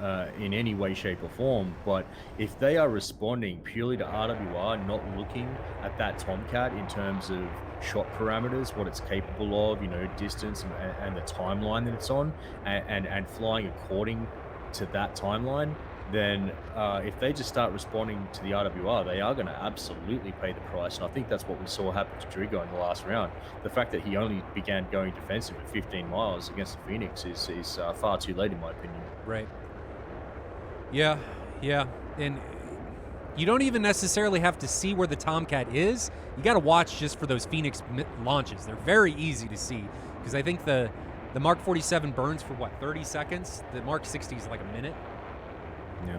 in any way, shape, or form. But if they are responding purely to RWR, not looking at that Tomcat in terms of shot parameters, what it's capable of, distance and the timeline that it's on, and flying according to that timeline, then if they just start responding to the RWR, they are going to absolutely pay the price. And I think that's what we saw happen to Drigo in the last round. The fact that he only began going defensive at 15 miles against the Phoenix is far too late, in my opinion. Right. Yeah, yeah. And you don't even necessarily have to see where the Tomcat is. You got to watch just for those Phoenix launches. They're very easy to see because I think the Mark 47 burns for, what, 30 seconds? The Mark 60 is like a minute. Yeah.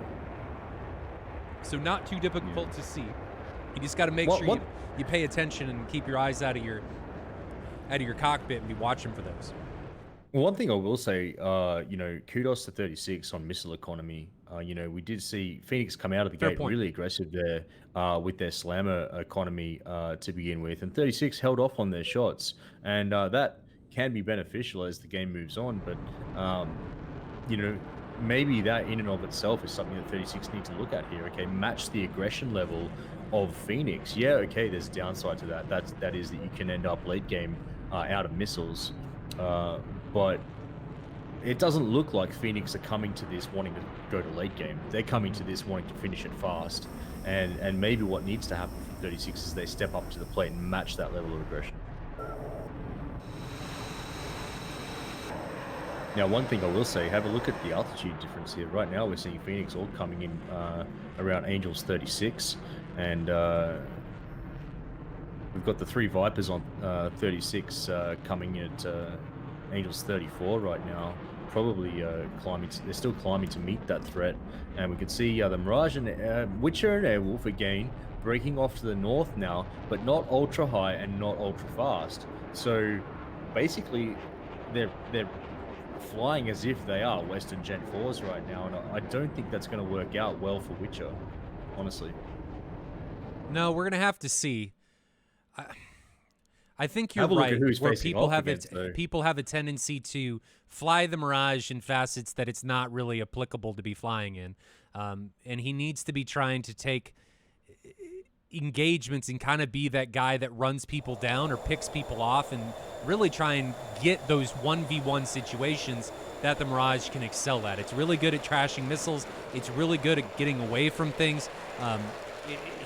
So not too difficult to see. You just got to make sure you pay attention and keep your eyes out of your cockpit and be watching for those. Well, one thing I will say, kudos to 36 on missile economy. We did see Phoenix come out of the gate really aggressive there with their slammer economy to begin with, and 36 held off on their shots, and that can be beneficial as the game moves on. But maybe that in and of itself is something that 36 need to look at here. Okay, match the aggression level of Phoenix. Yeah, okay, there's a downside to that. That is that you can end up late game out of missiles. But it doesn't look like Phoenix are coming to this wanting to go to late game. They're coming to this wanting to finish it fast. And maybe what needs to happen for 36 is they step up to the plate and match that level of aggression. Now, one thing I will say, have a look at the altitude difference here. Right now, we're seeing Phoenix all coming in around Angels 36. And we've got the 3 Vipers on 36 coming at Angels 34 right now. Probably climbing. They're still climbing to meet that threat. And we can see the Mirage and Witcher and Airwolf again breaking off to the north now, but not ultra high and not ultra fast. So basically, they're flying as if they are Western Gen 4s right now, and I don't think that's going to work out well for Witcher, honestly. No, we're going to have to see. I think you're right, where people have a tendency to fly the Mirage in facets that it's not really applicable to be flying in. And he needs to be trying to take engagements and kind of be that guy that runs people down or picks people off and really try and get those 1v1 situations that the Mirage can excel at. It's really good at trashing missiles. It's really good at getting away from things.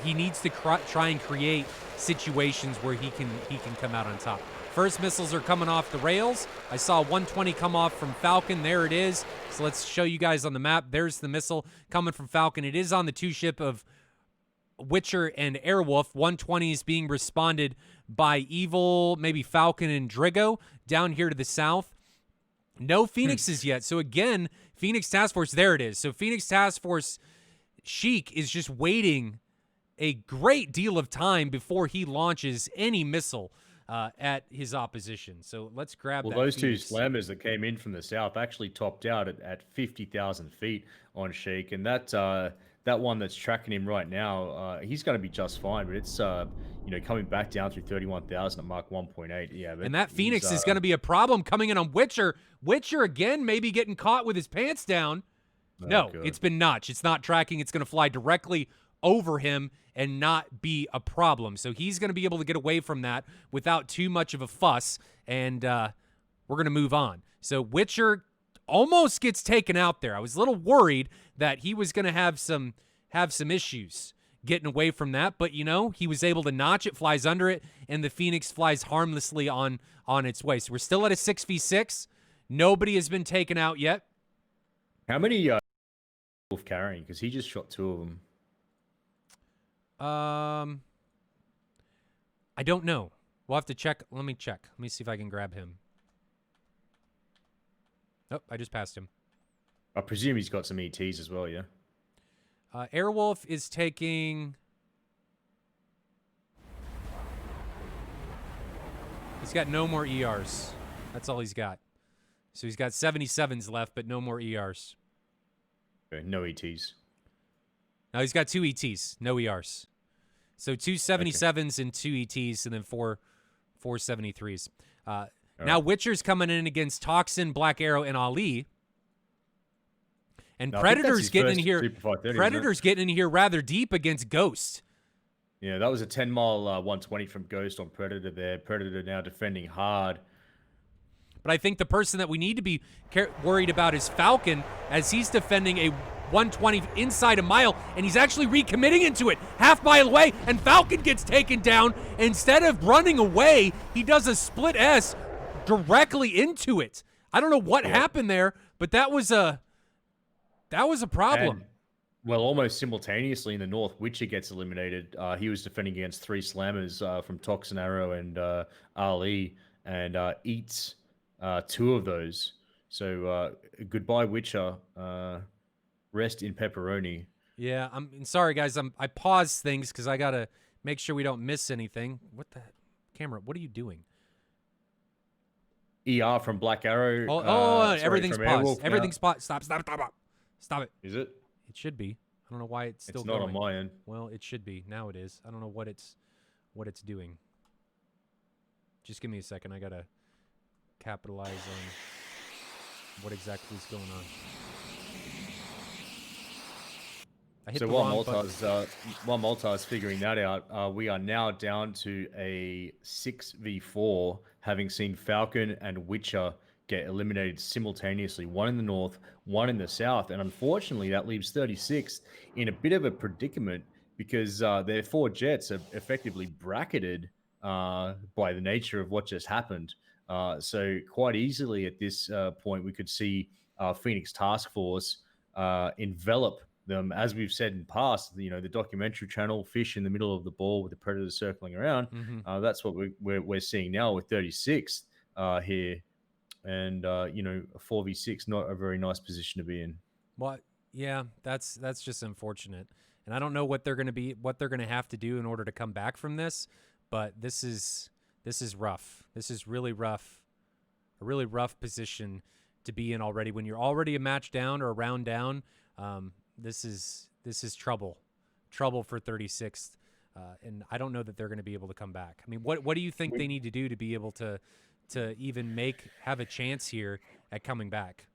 He needs to try and create situations where he can come out on top. First missiles are coming off the rails. I saw 120 come off from Falcon. There it is. So let's show you guys on the map. There's the missile coming from Falcon. It is on the 2-ship of Witcher and Airwolf. 120 is being responded by Evil, maybe Falcon and Drigo down here to the south. No Phoenixes yet. So again, Phoenix Task Force, there it is. So Phoenix Task Force Sheik is just waiting a great deal of time before he launches any missile at his opposition. So let's grab that. Well, those Phoenix. 2 slammers that came in from the south actually topped out at 50,000 feet on Sheik, and that one that's tracking him right now, he's going to be just fine, but it's coming back down through 31,000 at Mark 1.8. Yeah, and that Phoenix is going to be a problem coming in on Witcher. Witcher again, maybe getting caught with his pants down. No, God. It's been notched. It's not tracking. It's going to fly directly over him and not be a problem. So he's going to be able to get away from that without too much of a fuss, and we're going to move on. So Witcher almost gets taken out there. I was a little worried that he was going to have some issues getting away from that, but he was able to notch it, flies under it, and the Phoenix flies harmlessly on its way. So we're still at a 6v6. Nobody has been taken out yet. How many Wolf carrying? Because he just shot 2 of them. I don't know. We'll have to check. Let me check. Let me see if I can grab him. Nope, I just passed him. I presume he's got some ETs as well, yeah? Airwolf is taking... He's got no more ERs. That's all he's got. So he's got 77s left, but no more ERs. Okay, no ETs. No, he's got 2 ETs, no ERs. So 2 77s and 2 ETs, and then 4 73s. Now Witcher's coming in against Toxin, Black Arrow, and Ali. And Predator's getting in here. Predator's getting in here rather deep against Ghost. Yeah, that was a 10-mile 120 from Ghost on Predator there. Predator now defending hard. But I think the person that we need to be worried about is Falcon, as he's defending a 120 inside a mile, and he's actually recommitting into it, half-mile away, and Falcon gets taken down. Instead of running away, he does a split S directly into it. I don't know what happened there, but that was a problem. And, well, almost simultaneously in the north, Witcher gets eliminated. He was defending against 3 slammers from Toxin Arrow and Ali, and eats 2 of those. So goodbye, Witcher. Rest in pepperoni. Yeah, I'm sorry, guys. I paused things because I gotta make sure we don't miss anything. What the camera? What are you doing? ER from Black Arrow. Everything's paused. Everything's paused. Stop it. Is it? It should be. I don't know why it's still It's not going. on my end. Well, it should be. Now it is. I don't know what it's doing. Just give me a second. I gotta capitalize on what exactly is going on. I hit So the while wrong button. Maltar's figuring that out, we are now down to a 6v4, having seen Falcon and Witcher get eliminated simultaneously, one in the north, one in the south, and unfortunately that leaves 36 in a bit of a predicament because their 4 jets are effectively bracketed by the nature of what just happened. So quite easily at this point, we could see Phoenix Task Force envelop them. As we've said in past, the documentary channel Fish in the middle of the ball with the Predators circling around. That's what we're seeing now with 36 here, and a 4v6, not a very nice position to be in. Well, yeah, that's just unfortunate, and I don't know what they're going to have to do in order to come back from this. But this is rough. This is really rough. A really rough position to be in already when you're already a match down or a round down. This is trouble for 36th, and I don't know that they're going to be able to come back. I mean, what do you think they need to do to be able to even have a chance here at coming back?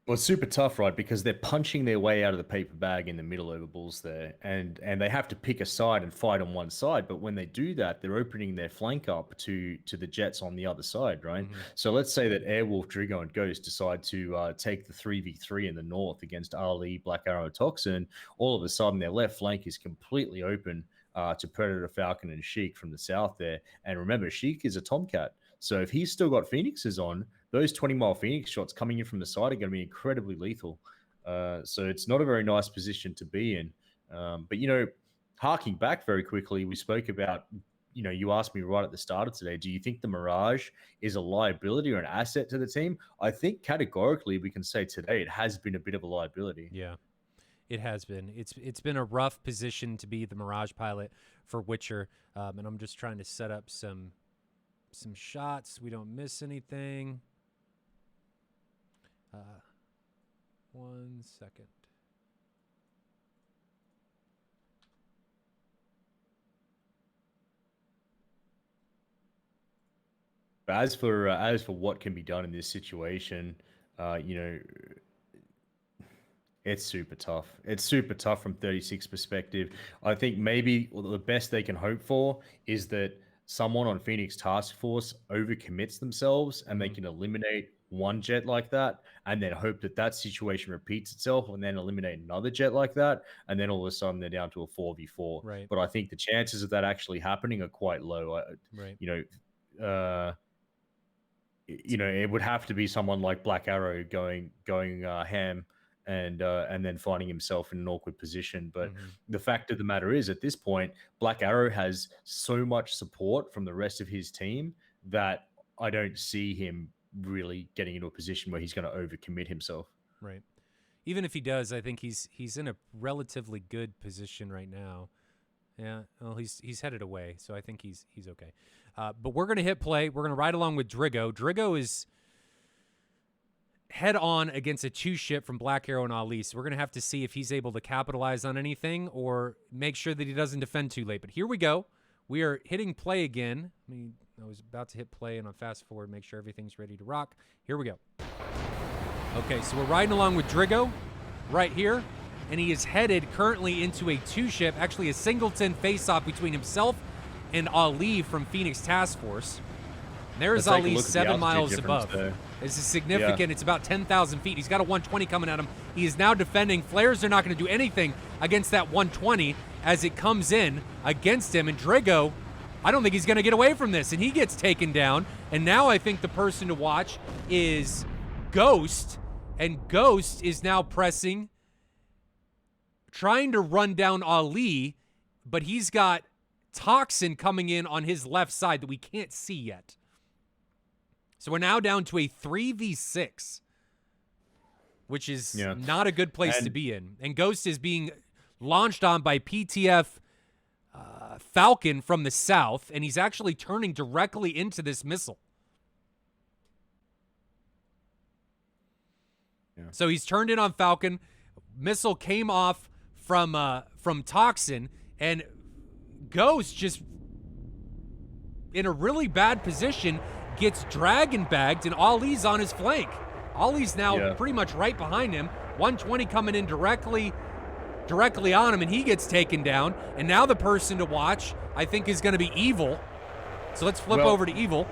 Well, it's super tough, right? Because they're punching their way out of the paper bag in the middle over Bulls there, and they have to pick a side and fight on one side. But when they do that, they're opening their flank up to the jets on the other side, right? So let's say that Airwolf, Drigo, and Ghost decide to take the 3v3 in the north against Ali, Black Arrow, Toxin. All of a sudden, their left flank is completely open to Predator, Falcon, and Sheik from the south there. And remember, Sheik is a Tomcat. So if he's still got Phoenixes on, those 20-mile Phoenix shots coming in from the side are going to be incredibly lethal. So it's not a very nice position to be in. But, harking back very quickly, we spoke about, you asked me right at the start of today, do you think the Mirage is a liability or an asset to the team? I think categorically we can say today it has been a bit of a liability. Yeah, it has been. It's been a rough position to be the Mirage pilot for Witcher. And I'm just trying to set up some shots. We don't miss anything. 1 second. As for what can be done in this situation, it's super tough. It's super tough from 36 perspective. I think maybe the best they can hope for is that someone on Phoenix Task Force overcommits themselves and they can eliminate one jet like that, and then hope that situation repeats itself, and then eliminate another jet like that, and then all of a sudden they're down to a 4v4. Right. But I think the chances of that actually happening are quite low. Right. It would have to be someone like Black Arrow going ham and then finding himself in an awkward position. But the fact of the matter is, at this point, Black Arrow has so much support from the rest of his team that I don't see him really getting into a position where he's going to overcommit himself. Right. Even if he does, I think he's in a relatively good position right now. Yeah. Well, he's headed away, so I think he's okay. But we're going to hit play. We're going to ride along with Drigo. Drigo is head on against a 2-ship from Black Arrow and Ali. So we're going to have to see if he's able to capitalize on anything or make sure that he doesn't defend too late. But here we go. We are hitting play again. I was about to hit play, and I'll fast forward, make sure everything's ready to rock. Here we go. Okay, so we're riding along with Drigo right here, and he is headed currently into a 2-ship, actually a singleton face-off between himself and Ali from Phoenix Task Force. There's Let's take a Ali look at the 7 altitude miles difference above. there. This is significant. It's about 10,000 feet. He's got a 120 coming at him. He is now defending. Flares are not going to do anything against that 120 as it comes in against him. And Drigo, I don't think he's going to get away from this. And he gets taken down. And now I think the person to watch is Ghost. And Ghost is now pressing, trying to run down Ali, but he's got Toxin coming in on his left side that we can't see yet. So we're now down to a 3v6, which is not a good place to be in. And Ghost is being launched on by PTF Falcon from the south, and he's actually turning directly into this missile. Yeah. So he's turned in on Falcon. Missile came off from Toxin, and Ghost just in a really bad position gets dragon bagged, and Ali's on his flank. Ali's now pretty much right behind him. 120 coming in directly on him, and he gets taken down. And now the person to watch, I think, is going to be Evil. So let's flip over to Evil.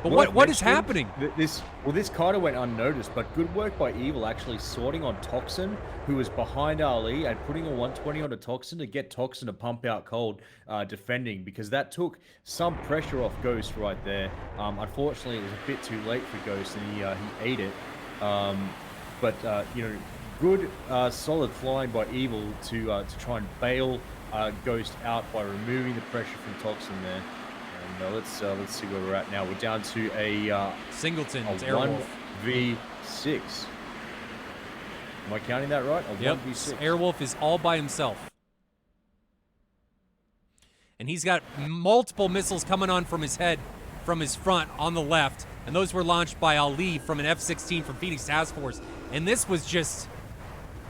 But what is happening? This kind of went unnoticed, but good work by Evil actually sorting on Toxin, who was behind Ali, and putting a 120 onto Toxin to get Toxin to pump out cold, defending, because that took some pressure off Ghost right there. Unfortunately, it was a bit too late for Ghost, and he ate it. Good, solid flying by Evil to try and bail Ghost out by removing the pressure from Toxin there. And let's see where we're at now. We're down to a Singleton. A it's Airwolf. 1v6. Am I counting that right? A 1v6. Airwolf is all by himself. And he's got multiple missiles coming on from his head, from his front on the left. And those were launched by Ali from an F-16 from Phoenix Task Force. And this was just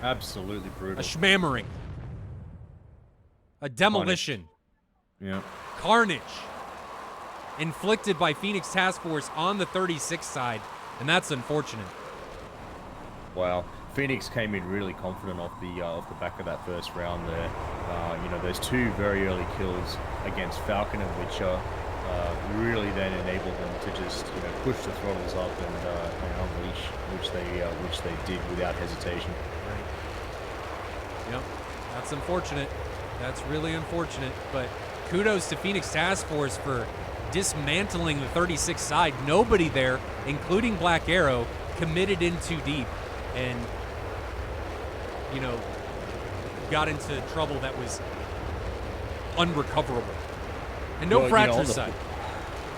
absolutely brutal. A schmammering. A demolition. Carnage. Inflicted by Phoenix Task Force on the 36 side, and that's unfortunate. Wow, Phoenix came in really confident off the back of that first round there. Those two very early kills against Falcon and Witcher really then enabled them to just push the throttles up and unleash, which they did without hesitation. Right. Yep, that's unfortunate. That's really unfortunate. But kudos to Phoenix Task Force for dismantling the 36 side. Nobody there, including Black Arrow, committed in too deep and, got into trouble that was unrecoverable. And no fracture side.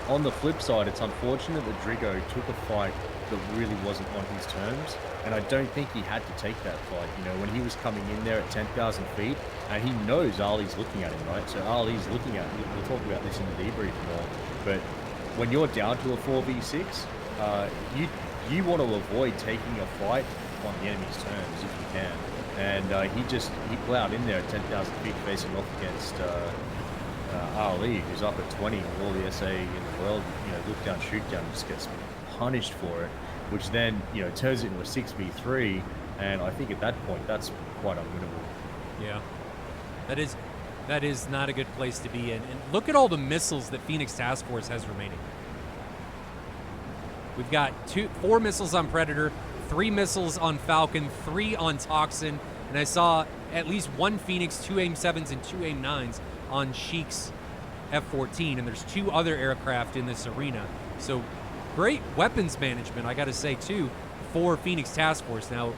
On the flip side, it's unfortunate that Drigo took a fight that really wasn't on his terms, and I don't think he had to take that fight. When he was coming in there at 10,000 feet, and he knows Ali's looking at him, right? So Ali's looking at him. We'll talk about this in the debrief more, but when you're down to a 4v6, you want to avoid taking a fight on the enemy's terms if you can. And he plowed in there at 10,000 feet facing off against Ali, who's up at 20 with all the SA in the world. Look down, shoot down, just gets punished for it, which then turns it into a 6v3, and I think at that point that's quite unwinnable. Yeah, that is not a good place to be in. And look at all the missiles that Phoenix Task Force has remaining. We've got 4 missiles on Predator, 3 missiles on Falcon, 3 on Toxin, and I saw at least 1 Phoenix, 2 AIM-7s, and 2 AIM-9s on Sheik's F-14, and there's 2 other aircraft in this arena. So great weapons management, I got to say, too, for Phoenix Task Force. Now,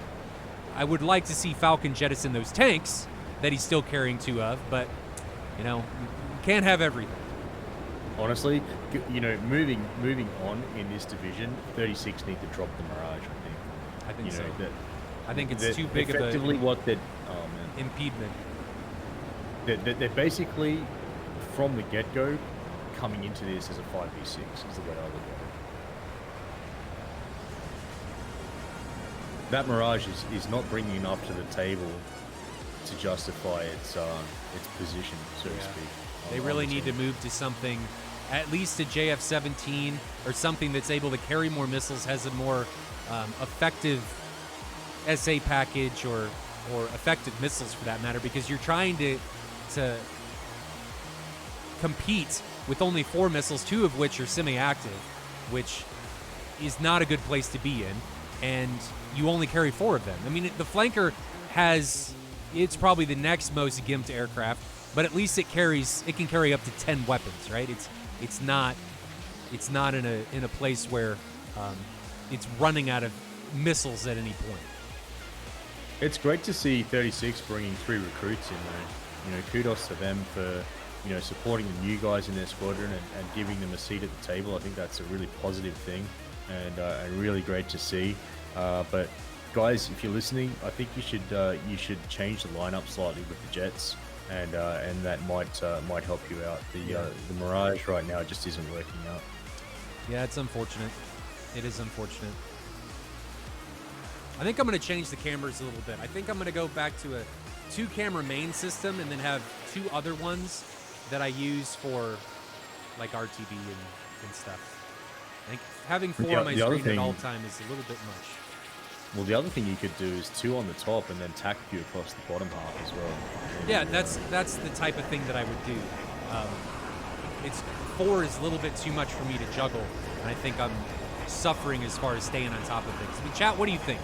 I would like to see Falcon jettison those tanks that he's still carrying 2 of, but, you can't have everything. Honestly, moving on in this division, 36 need to drop the Mirage, I think. So. I think it's too big of a impediment. They're basically, from the get-go, coming into this as a 5v6 is the way I look at it. That Mirage is not bringing enough to the table to justify its position, so to speak. They really need to move to something, at least a JF-17 or something that's able to carry more missiles, has a more effective SA package or effective missiles for that matter, because you're trying to compete with only 4 missiles, 2 of which are semi-active. which is not a good place to be in, and you only carry 4 of them. I mean, the flanker it's probably the next most gimped aircraft, but at least it can carry up to 10 weapons, right? It's not in a place where it's running out of missiles at any point. It's great to see 36 bringing 3 recruits in, though. You know, kudos to them for, you know, supporting the new guys in their squadron and giving them a seat at the table. I think that's a really positive thing and really great to see. But guys, if you're listening, I think you should change the lineup slightly with the jets, and that might help you out. The Mirage right now just isn't working out. Yeah, it's unfortunate. It is unfortunate. I think I'm going to change the cameras a little bit. I think I'm going to go back to a 2-camera main system and then have 2 other ones that I use for like RTB and stuff. I think having 4 on my screen at all time is a little bit much. Well, the other thing you could do is 2 on the top and then tack view across the bottom half as well. Yeah, that's the type of thing that I would do. 4 is a little bit too much for me to juggle, and I think I'm suffering as far as staying on top of things. I mean, chat, what do you think?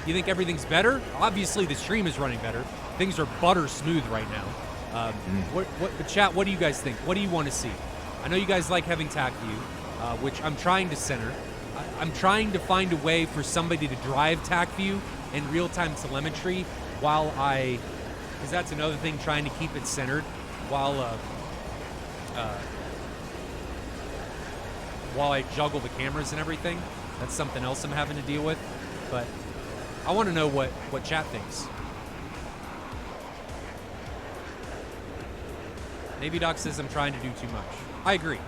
You think everything's better? Obviously, the stream is running better. Things are butter smooth right now. But chat, what do you guys think? What do you want to see? I know you guys like having tack view, which I'm trying to center. I'm trying to find a way for somebody to drive tack view and real-time telemetry because that's another thing, trying to keep it centered while I juggle the cameras and everything. That's something else I'm having to deal with. But I want to know what chat thinks. Navy Doc says I'm trying to do too much. I agree.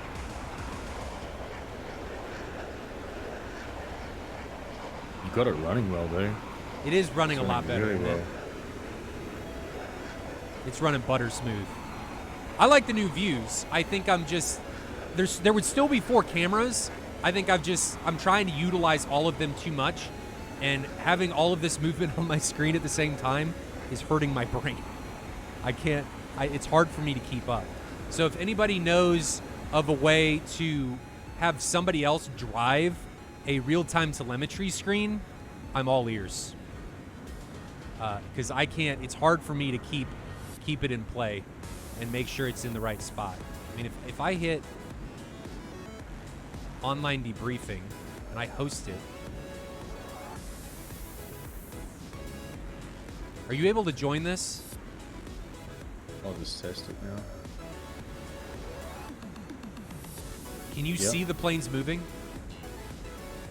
You got it running well, though. It is running a lot better. Really well. It's running butter smooth. I like the new views. I think there would still be 4 cameras. I think I'm trying to utilize all of them too much, and having all of this movement on my screen at the same time is hurting my brain. It's hard for me to keep up. So if anybody knows of a way to have somebody else drive a real-time telemetry screen, I'm all ears. Because it's hard for me to keep it in play and make sure it's in the right spot. I mean, if I hit online debriefing and I host it, are you able to join this? I'll just test it now. Can you see the planes moving?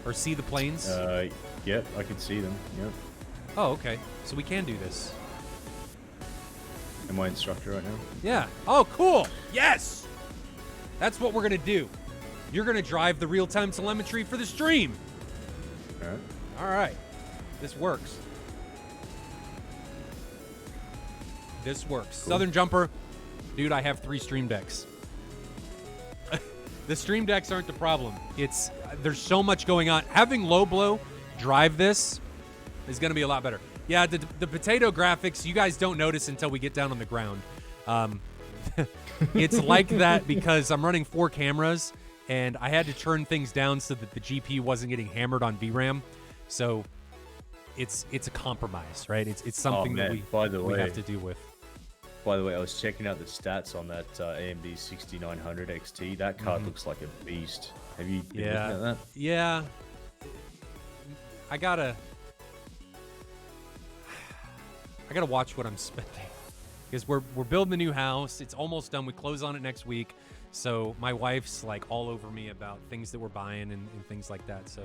Or see the planes? Yep, I can see them. Yep. Oh, okay. So we can do this. Am I instructor right now? Yeah. Oh, cool. Yes! That's what we're going to do. You're going to drive the real-time telemetry for the stream. All right. All right. This works. This works. Cool. Southern Jumper. Dude, I have 3 stream decks. The stream decks aren't the problem. There's so much going on. Having low blow drive this is going to be a lot better. Yeah, the potato graphics, you guys don't notice until we get down on the ground. It's like that because I'm running 4 cameras, and I had to turn things down so that the GPU wasn't getting hammered on VRAM. So it's a compromise, right? It's something that we have to deal with. By the way, I was checking out the stats on that AMD 6900 XT. That card looks like a beast. Have you been looking at that? Yeah. I gotta watch what I'm spending, because we're building a new house. It's almost done. We close on it next week. So my wife's like all over me about things that we're buying and things like that. So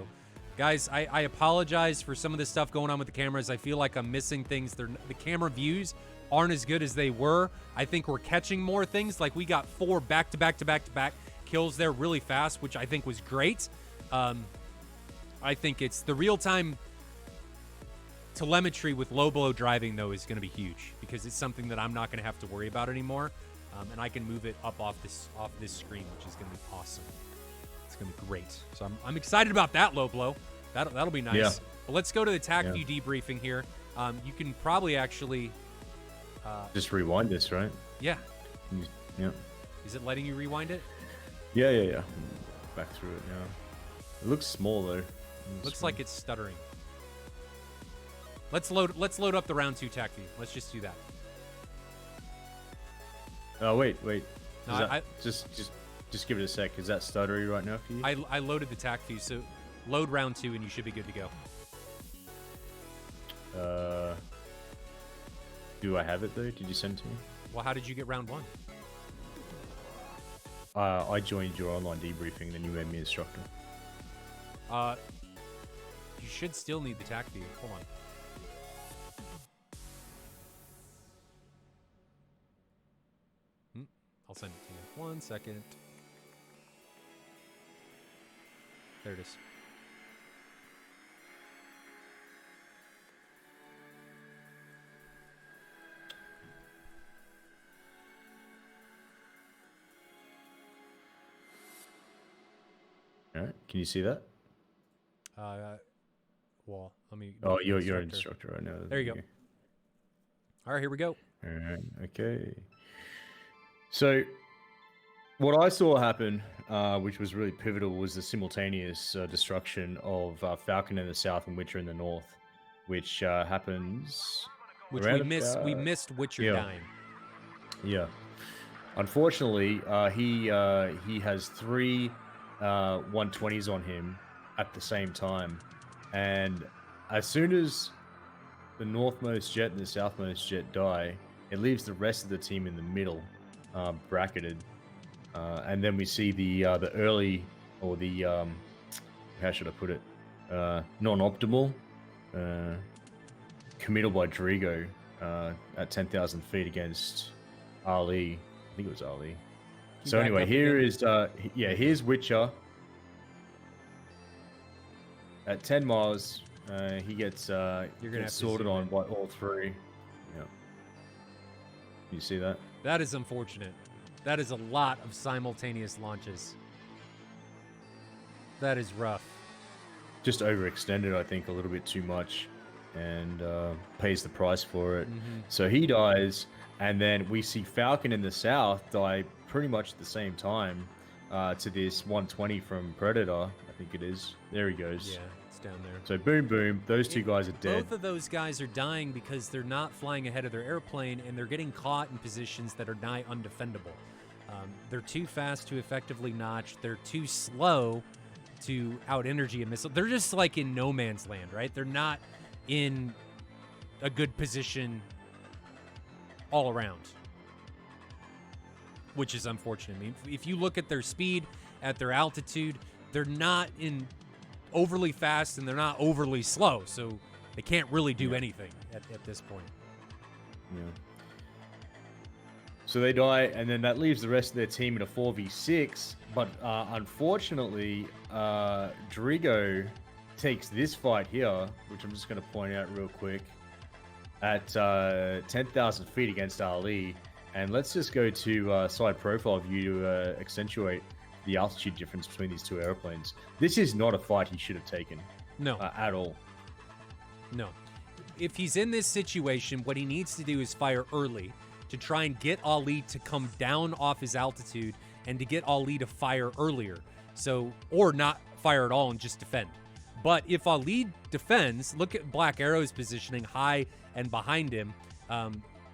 guys, I apologize for some of this stuff going on with the cameras. I feel like I'm missing things. The camera views aren't as good as they were. I think we're catching more things. Like we got 4 back-to-back-to-back-to-back kills there really fast, which I think was great. I think it's the real-time telemetry with low blow driving, though, is going to be huge, because it's something that I'm not going to have to worry about anymore, and I can move it up off this screen, which is going to be awesome. It's going to be great. So I'm excited about that low blow. That'll be nice. Yeah. But let's go to the TAC view debriefing here. You can probably actually just rewind this, right? Yeah. Yeah. Is it letting you rewind it? Yeah. Back through it now. It looks small though. Looks like it's stuttering. Let's load up the round 2 tac view. Let's just do that. Oh wait. No, Just give it a sec. Is that stuttery right now for you? I loaded the tac view, so load round 2 and you should be good to go. Do I have it though? Did you send it to me? Well, how did you get round 1? I joined your online debriefing, then you made me instructor. You should still need the tac view. Hold on. I'll send it to you. 1 second. There it is. All right. Can you see that? Well, let me. Oh, you're an instructor right now. There you go. All right, here we go. All right. Okay. So, what I saw happen, which was really pivotal, was the simultaneous destruction of Falcon in the south and Witcher in the north, which happens. Which we missed Witcher dying. Yeah. Unfortunately, he has 3 120s on him at the same time, and as soon as the northmost jet and the southmost jet die, it leaves the rest of the team in the middle, bracketed, and then we see the early, or the how should I put it, non-optimal committal by Drigo at 10,000 feet against Ali. I think it was Ali. So anyway, here is here's Witcher at 10 miles. He gets gets sorted on by all 3. Yeah. You see that? That is unfortunate. That is a lot of simultaneous launches. That is rough. Just overextended, I think, a little bit too much, and pays the price for it. So he dies, and then we see Falcon in the south die pretty much at the same time to this 120 from Predator, I think it is. There he goes. Yeah, it's down there. So boom, boom. Those 2 guys are dead. Both of those guys are dying because they're not flying ahead of their airplane, and they're getting caught in positions that are nigh undefendable. They're too fast to effectively notch. They're too slow to out-energy a missile. They're just like in no man's land, right? They're not in a good position all around, which is unfortunate. I mean, if you look at their speed, at their altitude, they're not in overly fast and they're not overly slow, so they can't really do anything at this point. Yeah. So they die, and then that leaves the rest of their team in a 4v6. But unfortunately, Drigo takes this fight here, which I'm just going to point out real quick, at 10,000 feet against Ali. And let's just go to side profile view to accentuate the altitude difference between these 2 airplanes. This is not a fight he should have taken. No. At all. No. If he's in this situation, what he needs to do is fire early to try and get Ali to come down off his altitude and to get Ali to fire earlier. So, or not fire at all and just defend. But if Ali defends, look at Black Arrow's positioning high and behind him.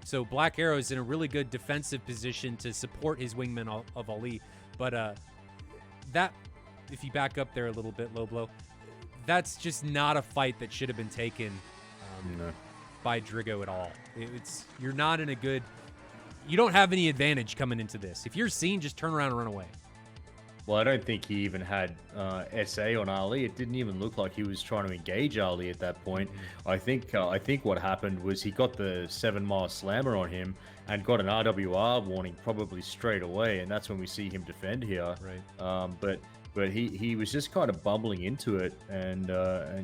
So Black Arrow's in a really good defensive position to support his wingman of Ali. But that, if you back up there a little bit, low blow, that's just not a fight that should have been taken by Drigo at all. You're not in a good... You don't have any advantage coming into this. If you're seen, just turn around and run away. Well, I don't think he even had SA on Ali. It didn't even look like he was trying to engage Ali at that point. I think what happened was he got the 7-mile slammer on him and got an RWR warning probably straight away, and that's when we see him defend here. Right. But he was just kind of bumbling into it, and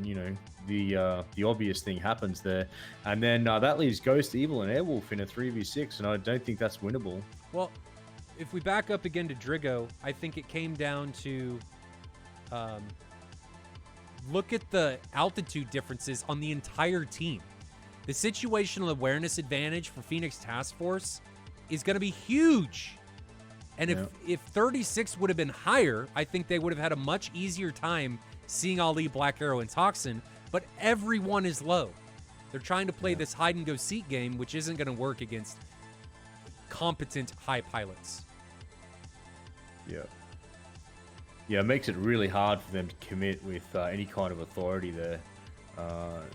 you know, the obvious thing happens there, and then that leaves Ghost, Evil, and Airwolf in a 3v6, and I don't think that's winnable. Well, if we back up again to Drigo, I think it came down to look at the altitude differences on the entire team. The situational awareness advantage for Phoenix Task Force is going to be huge. And if 36 would have been higher, I think they would have had a much easier time seeing Ali, Black Arrow, and Toxin, but everyone is low. They're trying to play this hide-and-go-seek game, which isn't going to work against competent high pilots. Yeah. Yeah, it makes it really hard for them to commit with any kind of authority there.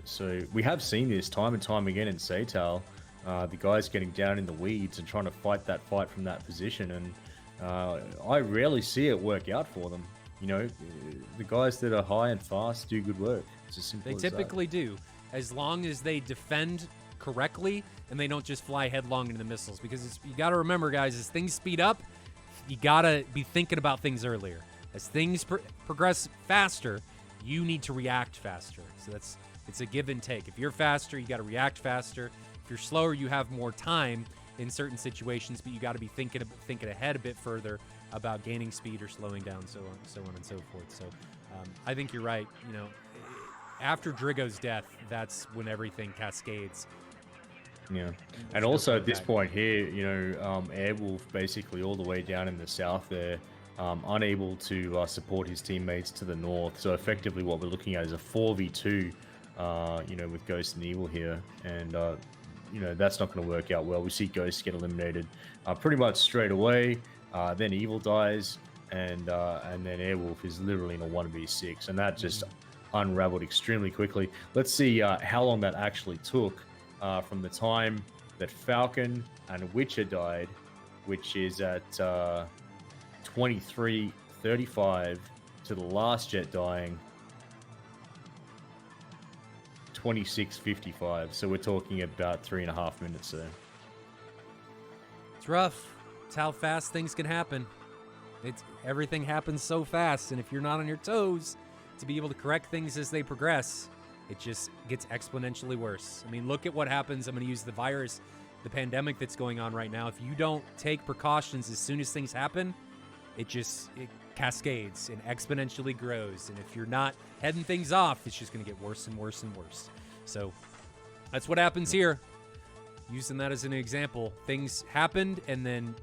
So we have seen this time and time again in SATAL. The guys getting down in the weeds and trying to fight that fight from that position, and I rarely see it work out for them. You know, the guys that are high and fast do good work. It's as simple as that. They typically do, as long as they defend correctly and they don't just fly headlong into the missiles. Because you got to remember, guys, as things speed up, you got to be thinking about things earlier. As things progress faster, you need to react faster. So it's a give and take. If you're faster, you got to react faster. If you're slower, you have more time in certain situations, but you got to be thinking ahead a bit further about gaining speed or slowing down, so on and so forth. So I think you're right. You know, after Drigo's death, that's when everything cascades. Yeah, and also at this point here, you know, Airwolf basically all the way down in the south there, unable to support his teammates to the north. So effectively what we're looking at is a 4v2, you know, with Ghost and Evil here. And, you know, that's not going to work out well. We see Ghost get eliminated pretty much straight away. Then Evil dies, and then Airwolf is literally in a 1v6. And that just unraveled extremely quickly. Let's see how long that actually took from the time that Falcon and Witcher died, which is at 23:35, to the last jet dying 26:55. So we're talking about 3.5 minutes there. It's rough. It's how fast things can happen. Everything happens so fast, and if you're not on your toes to be able to correct things as they progress, it just gets exponentially worse. I mean, look at what happens. I'm going to use the virus, the pandemic that's going on right now. If you don't take precautions as soon as things happen, it cascades and exponentially grows. And if you're not heading things off, it's just going to get worse and worse and worse. So that's what happens here. Using that as an example, things happened and then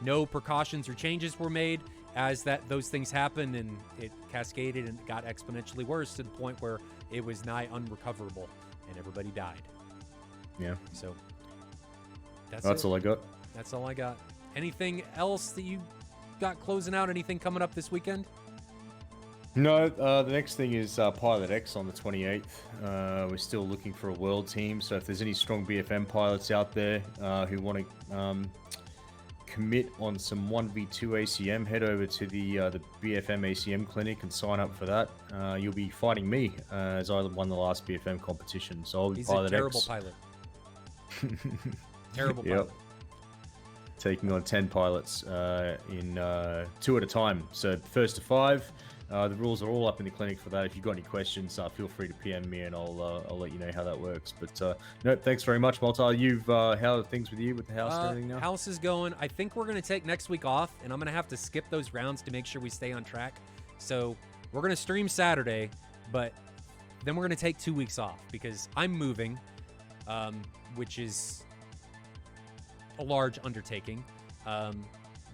no precautions or changes were made as those things happened, and it cascaded and got exponentially worse to the point where it was nigh unrecoverable and everybody died. Yeah. So that's all I got. That's all I got. Anything else that you got closing out? Anything coming up this weekend? No, the next thing is Pilot X on the 28th. We're still looking for a world team, so if there's any strong BFM pilots out there who want to commit on some 1v2 ACM, head over to the BFM ACM clinic and sign up for that. You'll be fighting me as I won the last BFM competition, so I'll be Pilot X. He's a terrible pilot. Terrible pilot. Taking on 10 pilots in 2 at a time. So first to 5. The rules are all up in the clinic for that. If you've got any questions, feel free to PM me and I'll let you know how that works. But no, thanks very much, Malta. How are things with you with the house and everything now? House is going. I think we're going to take next week off, and I'm going to have to skip those rounds to make sure we stay on track. So we're going to stream Saturday, but then we're going to take 2 weeks off because I'm moving, which is a large undertaking.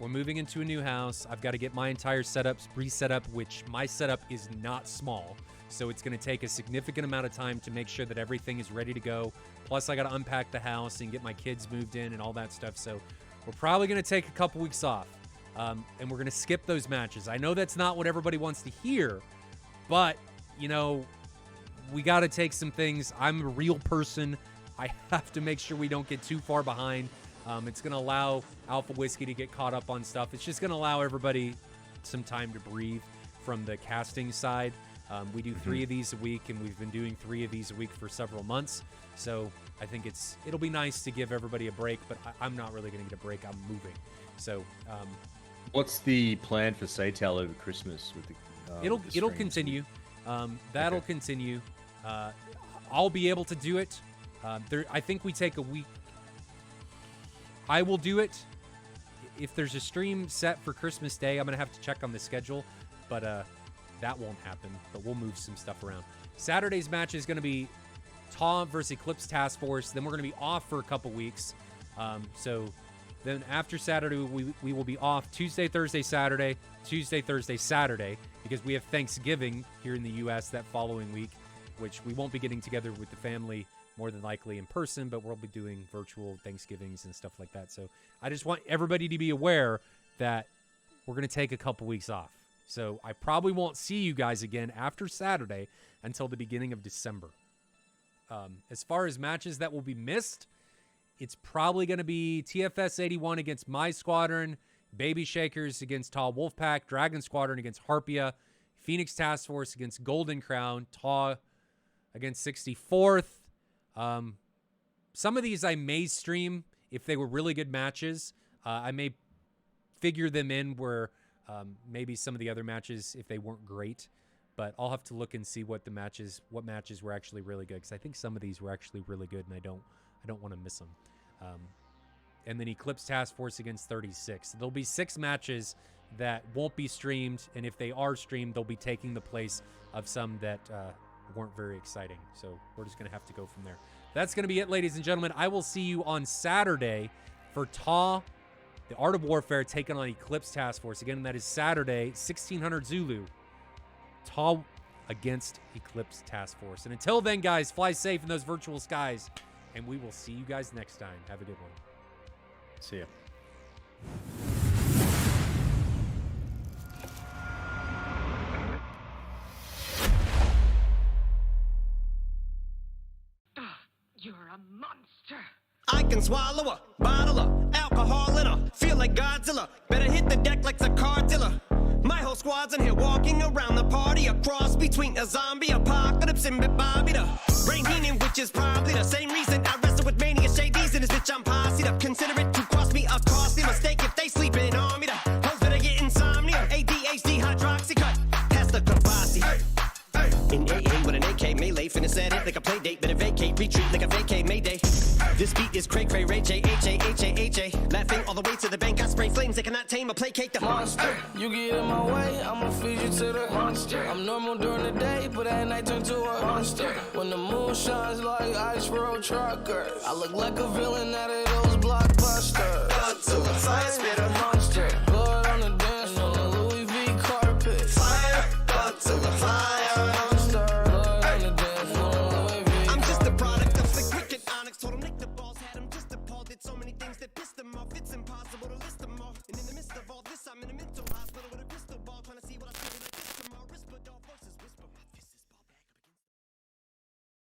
We're moving into a new house. I've got to get my entire setup reset up, which my setup is not small. So it's going to take a significant amount of time to make sure that everything is ready to go. Plus, I got to unpack the house and get my kids moved in and all that stuff. So we're probably going to take a couple weeks off. And we're going to skip those matches. I know that's not what everybody wants to hear, but, you know, we got to take some things. I'm a real person. I have to make sure we don't get too far behind. It's going to allow Alpha Whiskey to get caught up on stuff. It's just going to allow everybody some time to breathe from the casting side. We do 3 of these a week, and we've been doing 3 of these a week for several months. So I think it'll be nice to give everybody a break, but I'm not really going to get a break. I'm moving. So what's the plan for SATAL over Christmas with the it'll continue. That'll continue. I'll be able to do it. I think we take a week. I will do it. If there's a stream set for Christmas Day, I'm going to have to check on the schedule, but that won't happen, but we'll move some stuff around. Saturday's match is going to be TAW versus Eclipse Task Force. Then we're going to be off for a couple weeks. So Then after Saturday, we will be off Tuesday, Thursday, Saturday, Tuesday, Thursday, Saturday, because we have Thanksgiving here in the U.S. that following week, which we won't be getting together with the family more than likely in person, but we'll be doing virtual Thanksgivings and stuff like that. So I just want everybody to be aware that we're going to take a couple weeks off. So I probably won't see you guys again after Saturday until the beginning of December. As far as matches that will be missed, it's probably going to be TFS 81 against My Squadron, Baby Shakers against Tall Wolfpack, Dragon Squadron against Harpia, Phoenix Task Force against Golden Crown, Taw against 64th. Some of these I may stream if they were really good matches. I may figure them in where maybe some of the other matches, if they weren't great, but I'll have to look and see what matches were actually really good, because I think some of these were actually really good, and I don't want to miss them. And then Eclipse Task Force against 36. There'll be 6 matches that won't be streamed, and if they are streamed, they'll be taking the place of some that weren't very exciting. So we're just going to have to go from there. That's going to be it, ladies and gentlemen. I will see you on Saturday for TAW, the Art of Warfare, taking on Eclipse Task Force. Again, that is Saturday, 1600 Zulu. TAW against Eclipse Task Force. And until then, guys, fly safe in those virtual skies, and we will see you guys next time. Have a good one. See ya. You're a monster. I can swallow a bottle of alcohol in her. Feel like Godzilla. Better hit the deck like the cartilla. My whole squad's in here walking around the party. A cross between a zombie apocalypse and Bobby the brain healing, which is probably the same reason I wrestle with mania shades in this bitch. I'm posse up. Consider it to cost me a costly mistake if they sleeping on me. The hoes better get insomnia. ADHD hydroxy cut. Pass the Kavasi. In AA with an AK melee, finna set it like a play date. Better vacate, retreat like a vacay Mayday. This beat is cray cray, Ray J, H-A, laughing all the way to the bank. I spray flames, they cannot tame or placate the monster. You get in my way, I'ma feed you to the monster. I'm normal during the day, but at night turn to a monster. When the moon shines like ice road truckers, I look like a villain out of those blockbusters. Thug to a science, bit of monster.